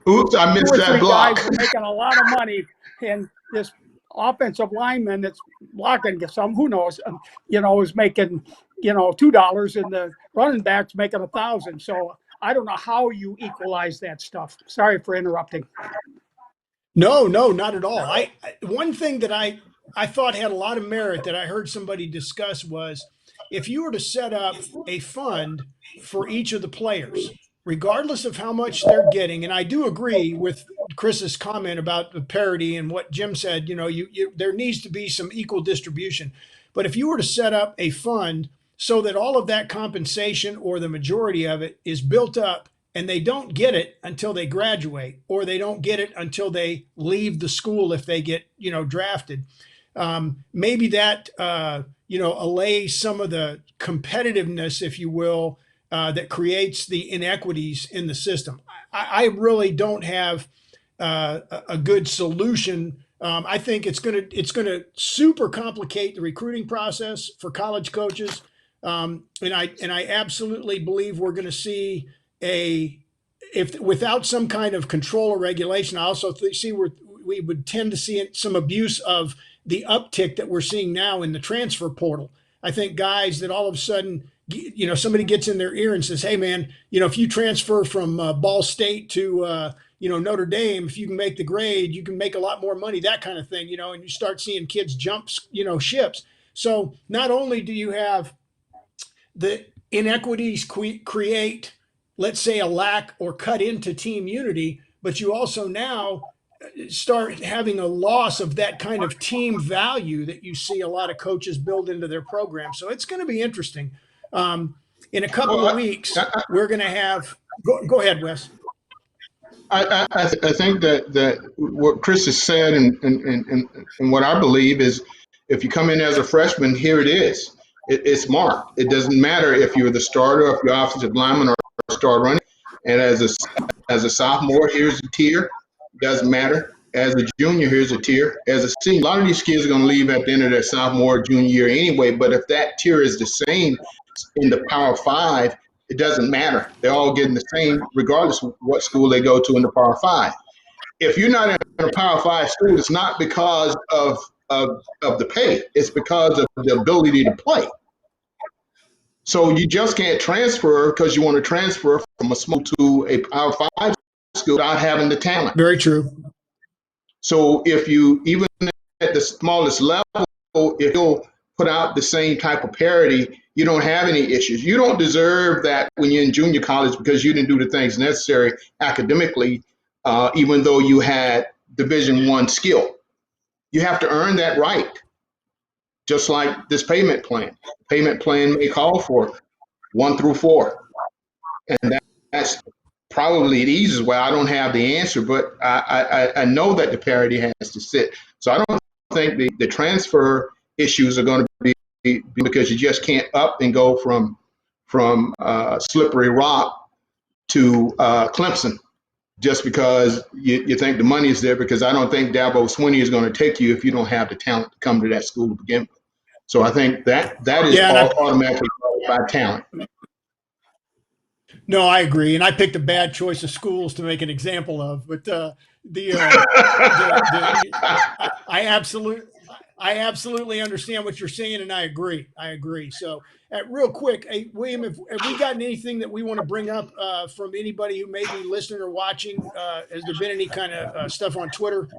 Oops, I missed that block. Guys are making a lot of money, and this offensive lineman that's blocking some, who knows, you know, is making, you know, $2, and the running back's making $1,000. So I don't know how you equalize that stuff. Sorry for interrupting. No, no, not at all. One thing that I thought had a lot of merit that I heard somebody discuss was if you were to set up a fund for each of the players, regardless of how much they're getting, and I do agree with Chris's comment about the parity and what Jim said. There needs to be some equal distribution. But if you were to set up a fund so that all of that compensation or the majority of it is built up and they don't get it until they graduate, or they don't get it until they leave the school if they get drafted, maybe that allays some of the competitiveness, if you will, that creates the inequities in the system. I really don't have a good solution. I think it's gonna super complicate the recruiting process for college coaches, and I absolutely believe we're going to see if without some kind of control or regulation. I also see we would tend to see some abuse of the uptick that we're seeing now in the transfer portal. I think guys that all of a sudden, somebody gets in their ear and says, "Hey, man, if you transfer from Ball State to Notre Dame, if you can make the grade, you can make a lot more money," that kind of thing, and you start seeing kids jump, ships. So not only do you have the inequities create, let's say, a lack or cut into team unity, but you also now start having a loss of that kind of team value that you see a lot of coaches build into their program. So it's going to be interesting. In a couple of weeks, we're going to have. Go ahead, Wes. I think that what Chris has said and what I believe is, if you come in as a freshman, here it is. It's marked. It doesn't matter if you're the starter, if you're offensive lineman or star running. And as a sophomore, here's a tier. Doesn't matter. As a junior, here's a tier. As a senior, a lot of these kids are going to leave at the end of their sophomore or junior year anyway. But if that tier is the same in the Power Five, it doesn't matter. They're all getting the same, regardless of what school they go to in the Power Five. If you're not in a Power Five school, it's not because of the pay. It's because of the ability to play. So you just can't transfer because you want to transfer from a small to a Power Five school without having the talent. Very true. So if you, even at the smallest level, if you'll put out the same type of parity, you don't have any issues. You don't deserve that when you're in junior college because you didn't do the things necessary academically, even though you had Division I skill. You have to earn that right, just like this payment plan. Payment plan may call for 1 through 4, and that's probably the easiest way. I don't have the answer, but I know that the parity has to sit. So I don't think the transfer issues are going to be because you just can't up and go from Slippery Rock to Clemson just because you think the money is there, because I don't think Dabo Swinney is going to take you if you don't have the talent to come to that school to begin with. So I think that is automatically by talent. No, I agree, and I picked a bad choice of schools to make an example of, but I absolutely understand what you're saying, and I agree. So, real quick, hey, William, have we gotten anything that we want to bring up from anybody who may be listening or watching? Has there been any kind of stuff on Twitter?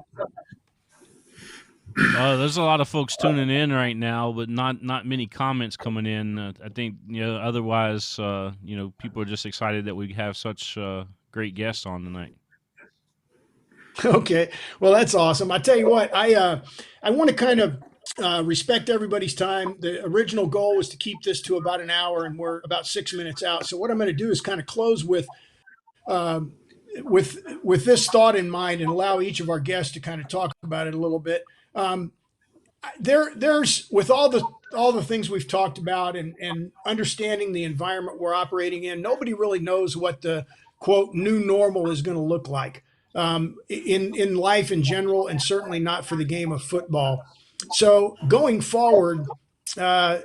There's a lot of folks tuning in right now, but not many comments coming in. I think otherwise, people are just excited that we have such great guests on tonight. Okay, well, that's awesome. I tell you what, I want to kind of respect everybody's time. The original goal was to keep this to about an hour, and we're about 6 minutes out. So what I'm going to do is kind of close with this thought in mind, and allow each of our guests to kind of talk about it a little bit. There's with all the things we've talked about and understanding the environment we're operating in, nobody really knows what the quote new normal is going to look like in life in general, and certainly not for the game of football. So going forward, I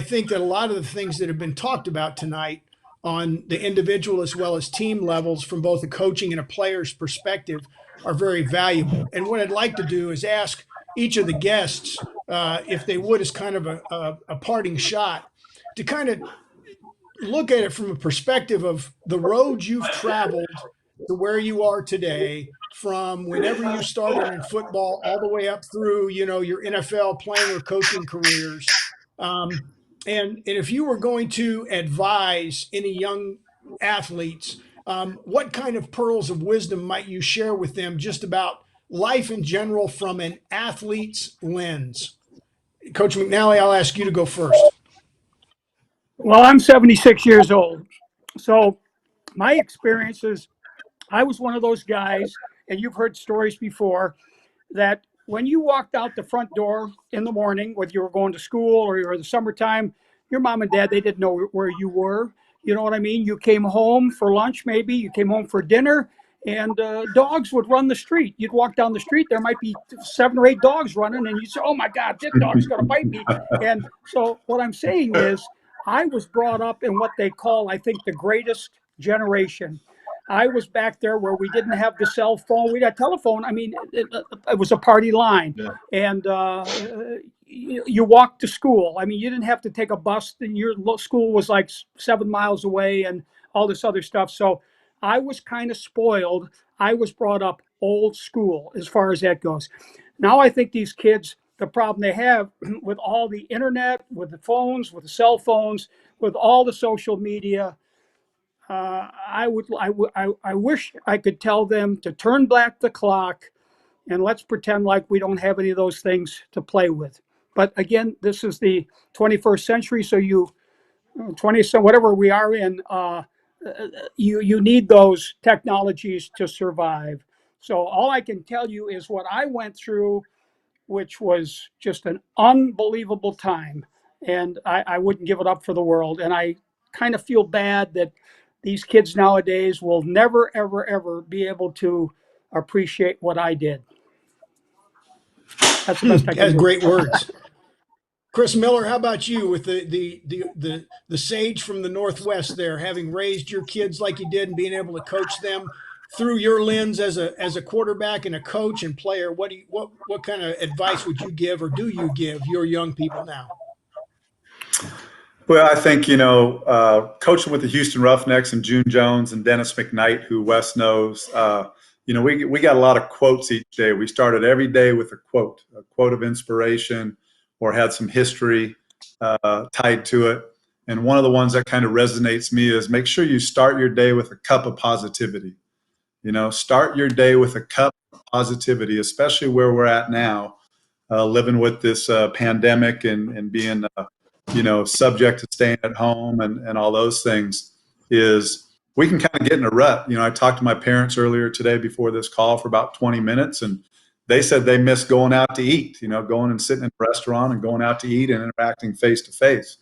think that a lot of the things that have been talked about tonight on the individual as well as team levels from both a coaching and a player's perspective are very valuable. And what I'd like to do is ask each of the guests, if they would, as kind of a parting shot, to kind of look at it from a perspective of the road you've traveled to where you are today, from whenever you started in football all the way up through, your NFL playing or coaching careers. Um, and if you were going to advise any young athletes, what kind of pearls of wisdom might you share with them just about life in general from an athlete's lens? Coach McNally, I'll ask you to go first. Well, I'm 76 years old. So my experience is I was one of those guys, and you've heard stories before, that when you walked out the front door in the morning, whether you were going to school or you were in the summertime, your mom and dad, they didn't know where you were. You know what I mean? You came home for lunch, maybe you came home for dinner, and dogs would run the street. You'd walk down the street, there might be 7 or 8 dogs running, and you'd say, "Oh my God, this dog's going to bite me." And so what I'm saying is, I was brought up in what they call, I think, the greatest generation. I was back there where we didn't have the cell phone. We had telephone. I mean, it was a party line, Yeah. and you walked to school. I mean, you didn't have to take a bus. Your school was like 7 miles away, and all this other stuff. So I was kind of spoiled. I was brought up old school as far as that goes. Now I think these kids, the problem they have with all the internet, with the phones, with the cell phones, with all the social media. I wish I could tell them to turn back the clock and let's pretend like we don't have any of those things to play with. But again, this is the 21st century, so 20th, whatever we are in, you need those technologies to survive. So all I can tell you is what I went through, which was just an unbelievable time. And I wouldn't give it up for the world. And I kind of feel bad that these kids nowadays will never, ever, ever be able to appreciate what I did. That's the best I can do. Great words. Chris Miller, how about you with the sage from the Northwest there, having raised your kids like you did and being able to coach them through your lens as a quarterback and a coach and player? What kind of advice would you give, or do you give your young people now? Well, I think, coaching with the Houston Roughnecks and June Jones and Dennis McKnight, who Wes knows, we got a lot of quotes each day. We started every day with a quote of inspiration, or had some history tied to it. And one of the ones that kind of resonates me is make sure you start your day with a cup of positivity. Start your day with a cup of positivity, especially where we're at now, living with this pandemic and being subject to staying at home and all those things. Is we can kind of get in a rut. I talked to my parents earlier today before this call for about 20 minutes, and they said they miss going out to eat, going and sitting in a restaurant and going out to eat and interacting face to face.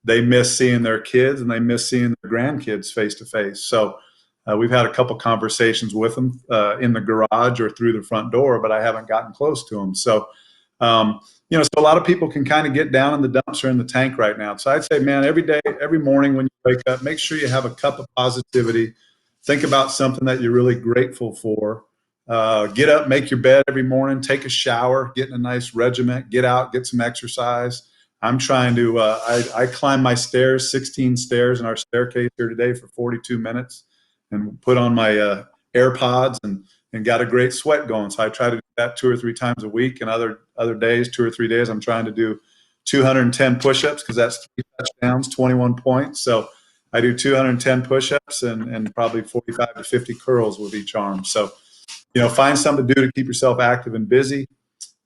They miss seeing their kids and they miss seeing their grandkids face to face. So we've had a couple conversations with them in the garage or through the front door, but I haven't gotten close to them. So, so a lot of people can kind of get down in the dumps or in the tank right now. So I'd say, man, every day, every morning when you wake up, make sure you have a cup of positivity. Think about something that you're really grateful for. Get up, make your bed every morning, take a shower, get in a nice regiment, get out, get some exercise. I'm trying to, I climbed my stairs, 16 stairs in our staircase here today for 42 minutes and put on my AirPods and got a great sweat going. So I try to do that 2 or 3 times a week, and other days, 2 or 3 days, I'm trying to do 210 push-ups because that's 3 touchdowns, 21 points. So I do 210 push-ups and probably 45 to 50 curls with each arm. So, find something to do to keep yourself active and busy.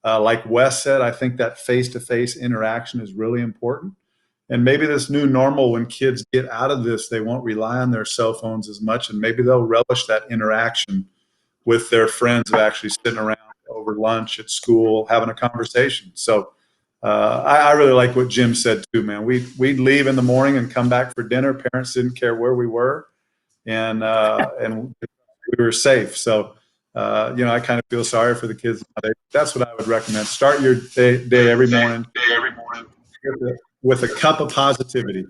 Like Wes said, I think that face-to-face interaction is really important. And maybe this new normal, when kids get out of this, they won't rely on their cell phones as much, and maybe they'll relish that interaction with their friends of actually sitting around over lunch at school, having a conversation. So I really like what Jim said too, man. We'd leave in the morning and come back for dinner. Parents didn't care where we were, and we were safe. So, I kind of feel sorry for the kids nowadays. That's what I would recommend. Start your day every morning with a cup of positivity.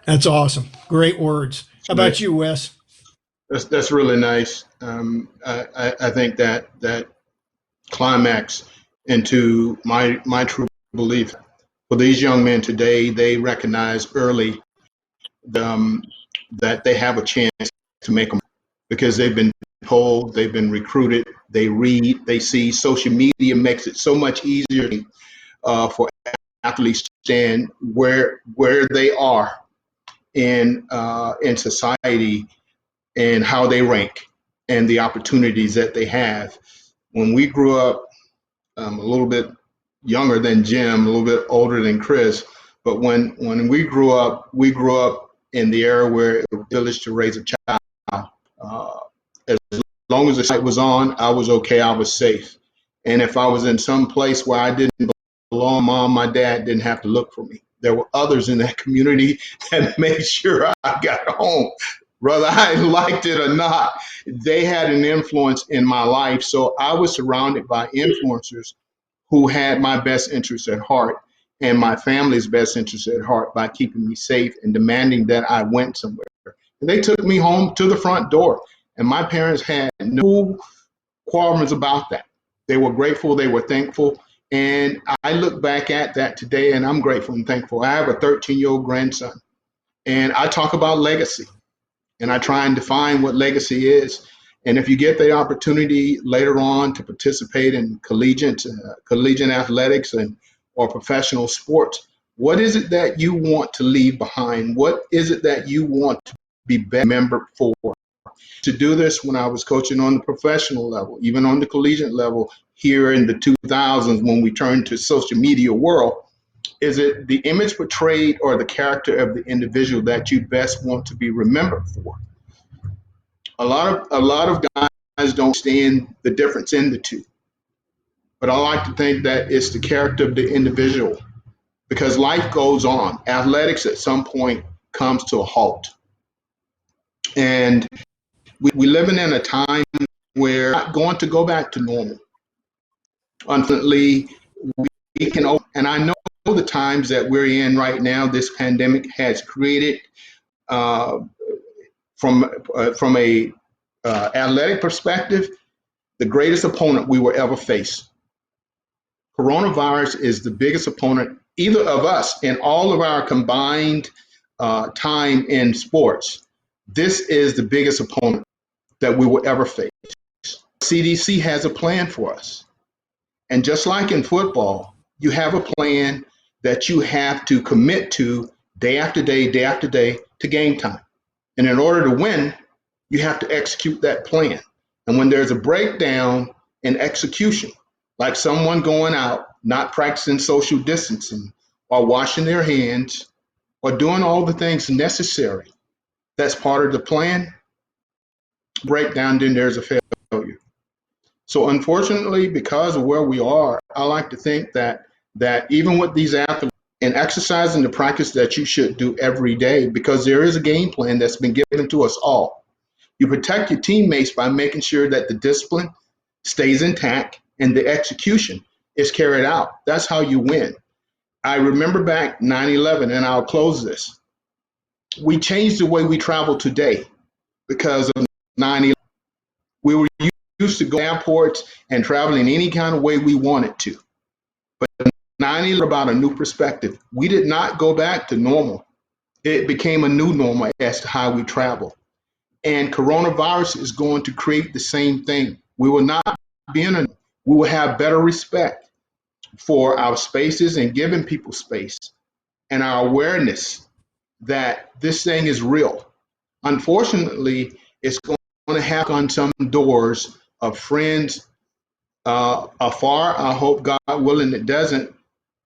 That's awesome. Great words. How about you, Wes? That's really nice. I think that climax into my true belief. for these young men today, they recognize early um, that they have a chance to make them because they've been told, they've been recruited, they read, they see. Social media makes it so much easier for athletes to understand where they are in society and how they rank and the opportunities that they have. When we grew up, a little bit younger than Jim, a little bit older than Chris, but when we grew up in the era where it was a village to raise a child. As long as the light was on, I was okay. I was safe. And if I was in some place where I didn't belong, mom, my dad didn't have to look for me. There were others in that community that made sure I got home, whether I liked it or not. They had an influence in my life. So I was surrounded by influencers who had my best interests at heart and my family's best interests at heart by keeping me safe and demanding that I went somewhere. And they took me home to the front door. And my parents had no qualms about that. They were grateful, they were thankful. And I look back at that today and I'm grateful and thankful. I have a 13-year-old grandson. And I talk about legacy. And I try and define what legacy is. And if you get the opportunity later on to participate in collegiate athletics or professional sports, what is it that you want to leave behind? What is it that you want to be remembered for? To do this when I was coaching on the professional level, even on the collegiate level here in the 2000s when we turned to social media world, is it the image portrayed or the character of the individual that you best want to be remembered for? A lot of guys don't understand the difference in the two, but I like to think that it's the character of the individual because life goes on. Athletics at some point comes to a halt, and we living in a time where we're not going to go back to normal. Unfortunately, we can, and I know the times that we're in right now, this pandemic has created from a athletic perspective, the greatest opponent we will ever face. Coronavirus is the biggest opponent, either of us, in all of our combined time in sports. This is the biggest opponent that we will ever face. CDC has a plan for us. And just like in football, you have a plan that you have to commit to day after day to game time. And in order to win, you have to execute that plan. And when there's a breakdown in execution, like someone going out, not practicing social distancing or washing their hands or doing all the things necessary, that's part of the plan, breakdown, then there's a failure. So unfortunately, because of where we are, I like to think that even with these athletes and exercising the practice that you should do every day, because there is a game plan that's been given to us all. You protect your teammates by making sure that the discipline stays intact and the execution is carried out. That's how you win. I remember back 9/11, and I'll close this. We changed the way we travel today because of 9/11. We were used to go to airports and traveling any kind of way we wanted to. But 9/11 about a new perspective. We did not go back to normal. It became a new normal as to how we travel. And coronavirus is going to create the same thing. We will not be in a, we will have better respect for our spaces and giving people space and our awareness that this thing is real. Unfortunately, it's going to hack on some doors of friends afar. I hope, God willing, it doesn't,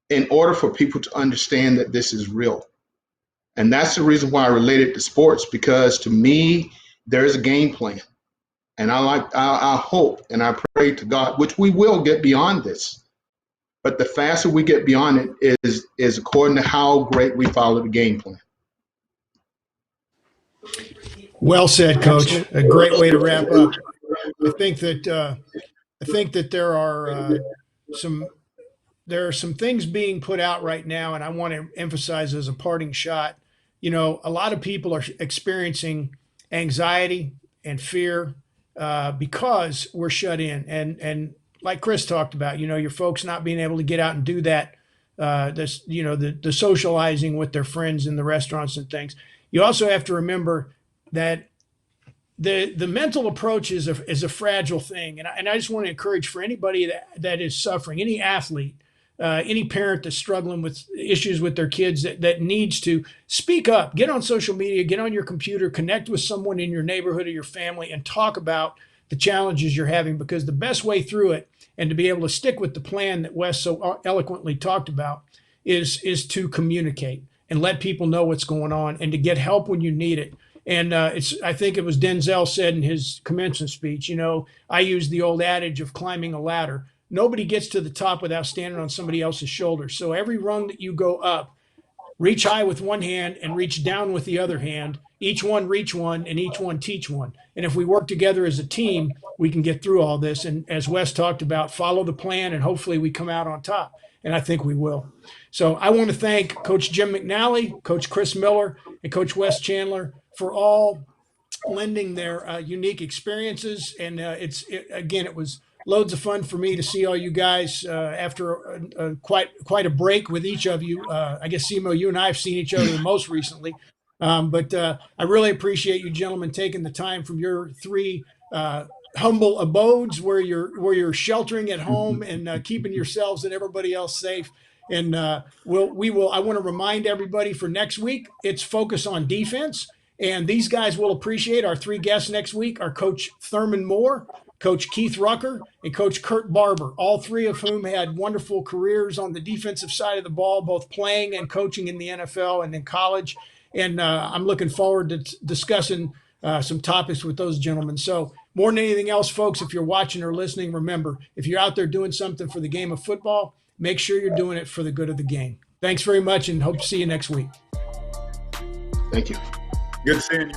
in order for people to understand that this is real. And that's the reason why I related to sports, because to me, there's a game plan. And I hope and I pray to God, which we will get beyond this. But the faster we get beyond it is according to how great we follow the game plan. Well said, Coach. A great way to wrap up. I think that some there are some things being put out right now, and I want to emphasize as a parting shot. You know, a lot of people are experiencing anxiety and fear because we're shut in, and like Chris talked about, you know, your folks not being able to get out and do that this, the socializing with their friends in the restaurants and things. You also have to remember that the mental approach is a fragile thing, and I just want to encourage for anybody that is suffering, any athlete, any parent that's struggling with issues with their kids that needs to speak up, get on social media, get on your computer, connect with someone in your neighborhood or your family, and talk about the challenges you're having, because the best way through it and to be able to stick with the plan that Wes so eloquently talked about is to communicate and let people know what's going on and to get help when you need it. And I think it was Denzel said in his commencement speech, I use the old adage of climbing a ladder. Nobody gets to the top without standing on somebody else's shoulders. So every rung that you go up, reach high with one hand and reach down with the other hand. Each one reach one and each one teach one. And if we work together as a team, we can get through all this. And as Wes talked about, follow the plan and hopefully we come out on top. And I think we will. So I want to thank Coach Jim McNally, Coach Chris Miller, and Coach Wes Chandler for all lending their unique experiences. And it was loads of fun for me to see all you guys after quite a break with each of you. I guess, Simo, you and I have seen each other the most recently. But I really appreciate you gentlemen taking the time from your three humble abodes where you're sheltering at home and keeping yourselves and everybody else safe. And I want to remind everybody for next week, it's focus on defense. And these guys will appreciate our three guests next week are Coach Thurman Moore, Coach Keith Rucker, and Coach Kurt Barber, all three of whom had wonderful careers on the defensive side of the ball, both playing and coaching in the NFL and in college. And I'm looking forward to discussing some topics with those gentlemen. So more than anything else, folks, if you're watching or listening, remember, if you're out there doing something for the game of football, make sure you're doing it for the good of the game. Thanks very much and hope to see you next week. Thank you. Good seeing you.